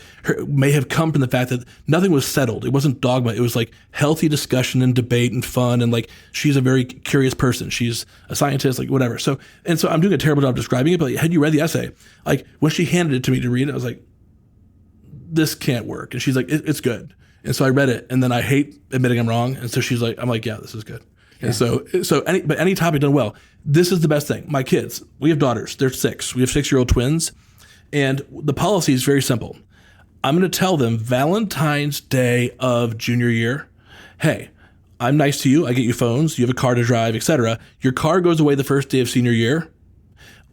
may have come from the fact that nothing was settled. It wasn't dogma. It was like healthy discussion and debate and fun. And like she's a very curious person. She's a scientist, like whatever. So I'm doing a terrible job describing it. But had you read the essay, like when she handed it to me to read, I was like, this can't work. And she's like, it's good. And so I read it, and then I hate admitting I'm wrong. And so I'm like, yeah, this is good. Yeah. And so any topic done well, this is the best thing. My kids, we have daughters. They're 6. We have 6-year-old twins. And the policy is very simple. I'm going to tell them Valentine's Day of junior year, hey, I'm nice to you. I get you phones. You have a car to drive, etc. Your car goes away the first day of senior year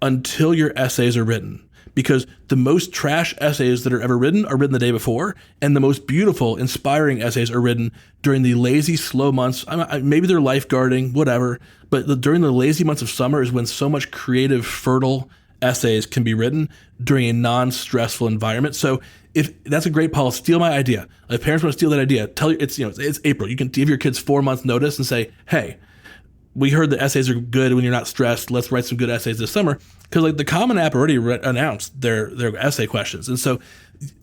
until your essays are written. Because the most trash essays that are ever written are written the day before, and the most beautiful, inspiring essays are written during the lazy, slow months. Maybe they're lifeguarding, whatever, but during the lazy months of summer is when so much creative, fertile essays can be written during a non-stressful environment. So if that's a great policy, steal my idea. If parents want to steal that idea, tell you it's April. You can give your kids 4 months notice and say, hey, we heard the essays are good when you're not stressed. Let's write some good essays this summer. Because like the Common App already announced their essay questions. And so,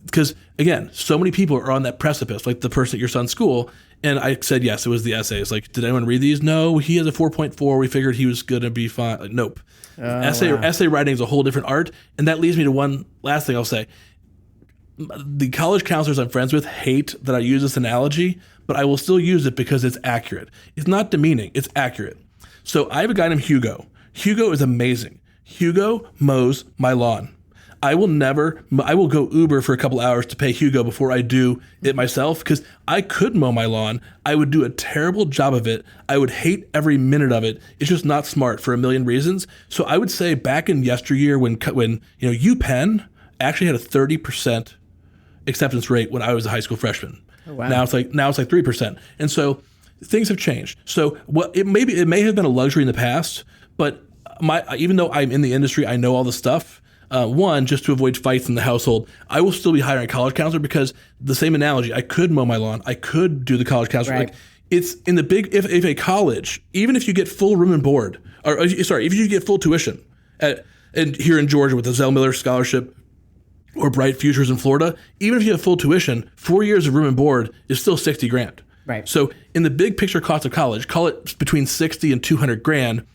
because again, so many people are on that precipice, like the person at your son's school. And I said, yes, it was the essays. Like, did anyone read these? No, he has a 4.4. We figured he was going to be fine. Like, nope. Essay writing is a whole different art. And that leads me to one last thing I'll say. The college counselors I'm friends with hate that I use this analogy, but I will still use it because it's accurate. It's not demeaning. It's accurate. So I have a guy named Hugo. Hugo is amazing. Hugo mows my lawn. I will go Uber for a couple hours to pay Hugo before I do it myself because I could mow my lawn. I would do a terrible job of it. I would hate every minute of it. It's just not smart for a million reasons. So I would say back in yesteryear when UPenn actually had a 30% acceptance rate when I was a high school freshman. Oh, wow. Now it's like 3%. And so things have changed. So it may have been a luxury in the past, but even though I'm in the industry, I know all the stuff. One, just to avoid fights in the household, I will still be hiring a college counselor because the same analogy, I could mow my lawn, I could do the college counselor. Right. Like it's in the big, if a college, even if you get full room and board, if you get full tuition and here in Georgia with the Zell Miller Scholarship or Bright Futures in Florida, even if you have full tuition, 4 years of room and board is still $60,000. Right. So in the big picture cost of college, call it between $60,000 and $200,000.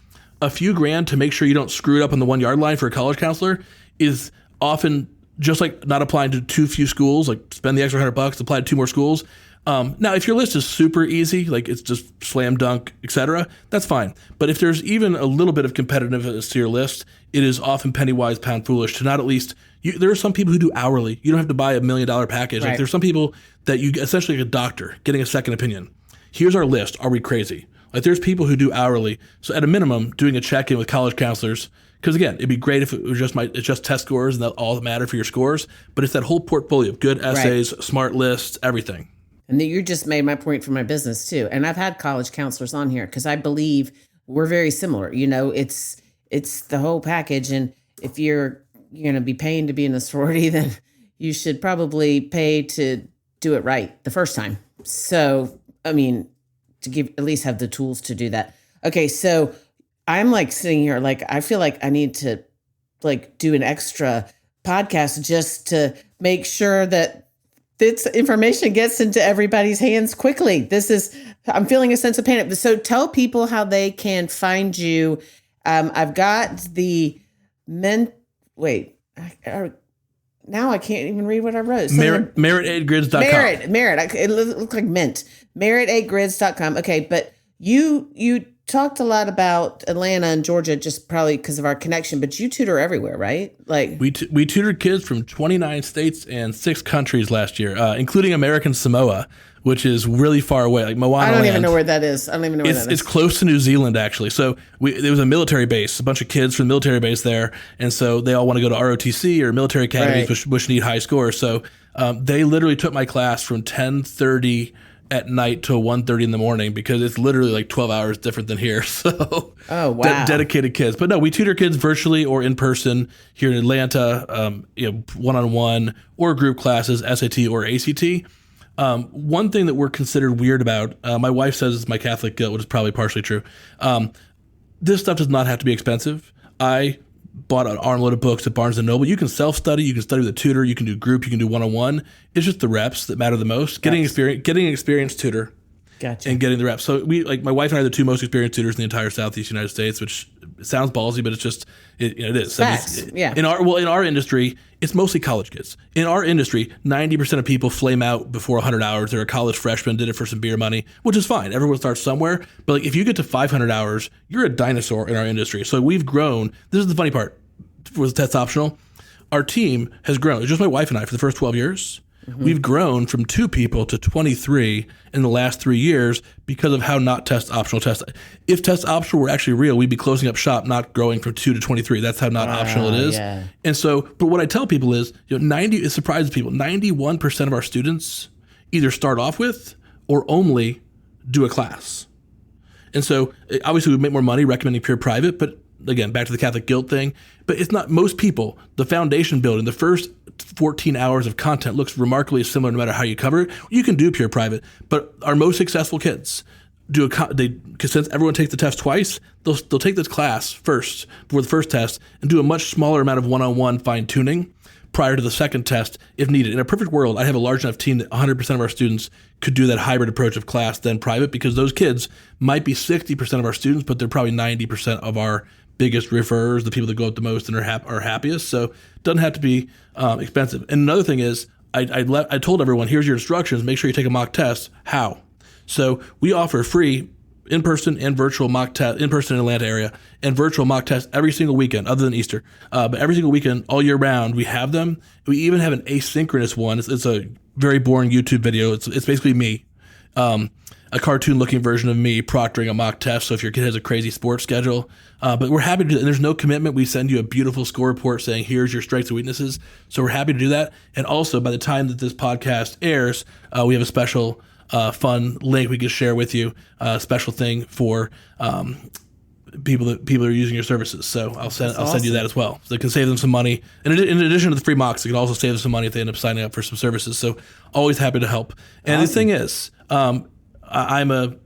A few grand to make sure you don't screw it up on the 1 yard line for a college counselor is often just like not applying to too few schools, like spend the extra $100, apply to 2 more schools. Now, if your list is super easy, like it's just slam dunk, etc., that's fine. But if there's even a little bit of competitiveness to your list, it is often penny wise, pound foolish to not at least. There are some people who do hourly. You don't have to buy $1 million package. Right. Like there's some people that you essentially like a doctor getting a second opinion. Here's our list. Are we crazy? Like there's people who do hourly. So at a minimum, doing a check-in with college counselors, because again, it'd be great if it was just test scores and that all that matter for your scores. But it's that whole portfolio of good essays, right, smart lists, everything. And you just made my point for my business too. And I've had college counselors on here because I believe we're very similar. It's the whole package. And if you're going to be paying to be in a sorority, then you should probably pay to do it right the first time. So, I mean, to at least have the tools to do that. Okay, so I'm like sitting here, like I feel like I need to like do an extra podcast just to make sure that this information gets into everybody's hands quickly. I'm feeling a sense of panic. So tell people how they can find you. I've got the now I can't even read what I wrote. So Merit8grids.com. Merit. It looks like mint. Merit8grids.com. Okay, but you talked a lot about Atlanta and Georgia, just probably because of our connection, but you tutor everywhere, right? Like we tutored kids from 29 states and 6 countries last year, including American Samoa, which is really far away, like Moana. I don't even know where that is. It's close to New Zealand, actually. So there was a military base, a bunch of kids from the military base there, and so they all want to go to ROTC or military academies, which need high scores. So they literally took my class from 10:30 at night till 1:30 in the morning because it's literally like 12 hours different than here. So dedicated kids. But no, we tutor kids virtually or in person here in Atlanta, one-on-one or group classes, SAT or ACT. One thing that we're considered weird about, my wife says it's my Catholic guilt, which is probably partially true. This stuff does not have to be expensive. I bought an armload of books at Barnes & Noble. You can self-study, you can study with a tutor, you can do group, you can do one-on-one. It's just the reps that matter the most. Getting an experienced tutor. Gotcha. And getting the reps. So my wife and I are the 2 most experienced tutors in the entire Southeast United States, which sounds ballsy, but it's just it is. Facts. In our industry, it's mostly college kids. In our industry, 90% of people flame out before 100 hours. They're a college freshman, did it for some beer money, which is fine. Everyone starts somewhere. But like if you get to 500 hours, you're a dinosaur in our industry. So we've grown. This is the funny part. Was test optional? Our team has grown. It's just my wife and I for the first 12 years. Mm-hmm. We've grown from 2 people to 23 in the last 3 years because of how not test optional test. If test optional were actually real, we'd be closing up shop, not growing from 2 to 23. That's how not optional it is. Yeah. And so, but what I tell people is, it surprises people. 91% of our students either start off with or only do a class. And so, obviously, we make more money recommending pure private, but again, back to the Catholic guilt thing, but it's not most people. The foundation building, the first 14 hours of content looks remarkably similar no matter how you cover it. You can do pure private, but our most successful kids because since everyone takes the test twice, they'll take this class first before the first test and do a much smaller amount of one-on-one fine tuning prior to the second test if needed. In a perfect world, I have a large enough team that 100% of our students could do that hybrid approach of class then private because those kids might be 60% of our students, but they're probably 90% of our biggest referrers, the people that go up the most and are happiest. So it doesn't have to be expensive. And another thing is, I told everyone, here's your instructions. Make sure you take a mock test. How? So we offer free in-person and virtual mock test, in-person in Atlanta area, and virtual mock tests every single weekend, other than Easter. But every single weekend, all year round, we have them. We even have an asynchronous one. It's a very boring YouTube video. It's basically me. A cartoon-looking version of me proctoring a mock test. So if your kid has a crazy sports schedule, but we're happy to do that. And there's no commitment. We send you a beautiful score report saying, here's your strengths and weaknesses. So we're happy to do that. And also, by the time that this podcast airs, we have a special fun link we can share with you, a special thing for people that are using your services. So I'll send you that as well. So it can save them some money. And in addition to the free mocks, it can also save them some money if they end up signing up for some services. So always happy to help. And the thing is, I'm a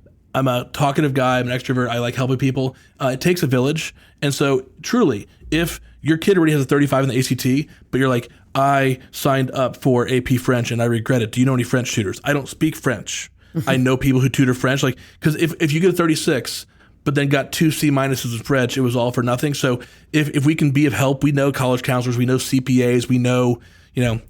talkative guy. I'm an extrovert. I like helping people. It takes a village. And so truly, if your kid already has a 35 in the ACT, but you're like, I signed up for AP French and I regret it. Do you know any French tutors? I don't speak French. I know people who tutor French. Like, because if you get a 36, but then got 2 C- in French, it was all for nothing. So if we can be of help, we know college counselors, we know CPAs, we know some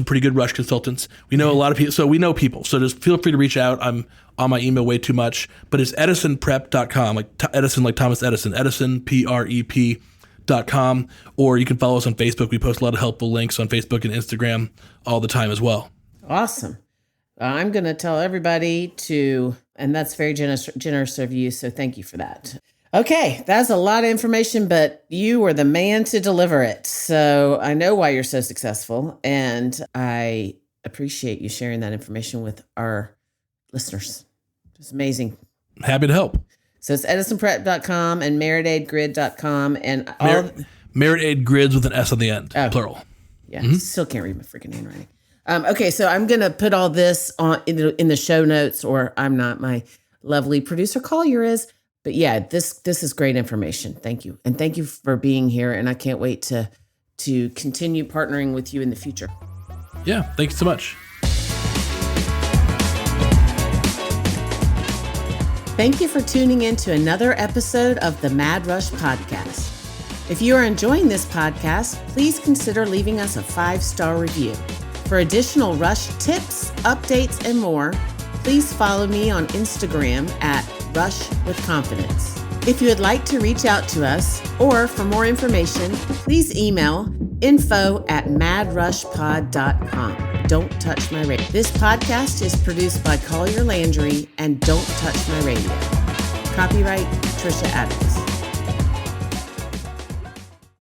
pretty good rush consultants. We know a lot of people. So we know people. So just feel free to reach out. I'm on my email way too much, but it's edisonprep.com, like Edison, like Thomas Edison, edisonprep.com, or you can follow us on Facebook. We post a lot of helpful links on Facebook and Instagram all the time as well. Awesome. I'm going to tell everybody and that's very generous of you. So thank you for that. Okay, that's a lot of information, but you were the man to deliver it. So I know why you're so successful, and I appreciate you sharing that information with our listeners. It's amazing. Happy to help. So it's edisonprep.com and meritaidgrid.com and Merit Aid Grids with an S on the end, plural. Yeah, Still can't read my freaking handwriting. Okay, so I'm going to put all this on in the show notes, or I'm not, my lovely producer Collier is. But yeah, this is great information. Thank you. And thank you for being here. And I can't wait to continue partnering with you in the future. Yeah, thank you so much. Thank you for tuning in to another episode of the Mad Rush Podcast. If you are enjoying this podcast, please consider leaving us a 5-star review. For additional Rush tips, updates, and more, please follow me on Instagram at Rush with Confidence. If you would like to reach out to us or for more information, please email info@madrushpod.com. Don't Touch My Radio. This podcast is produced by Collier Landry and Don't Touch My Radio. Copyright Tricia Addicks.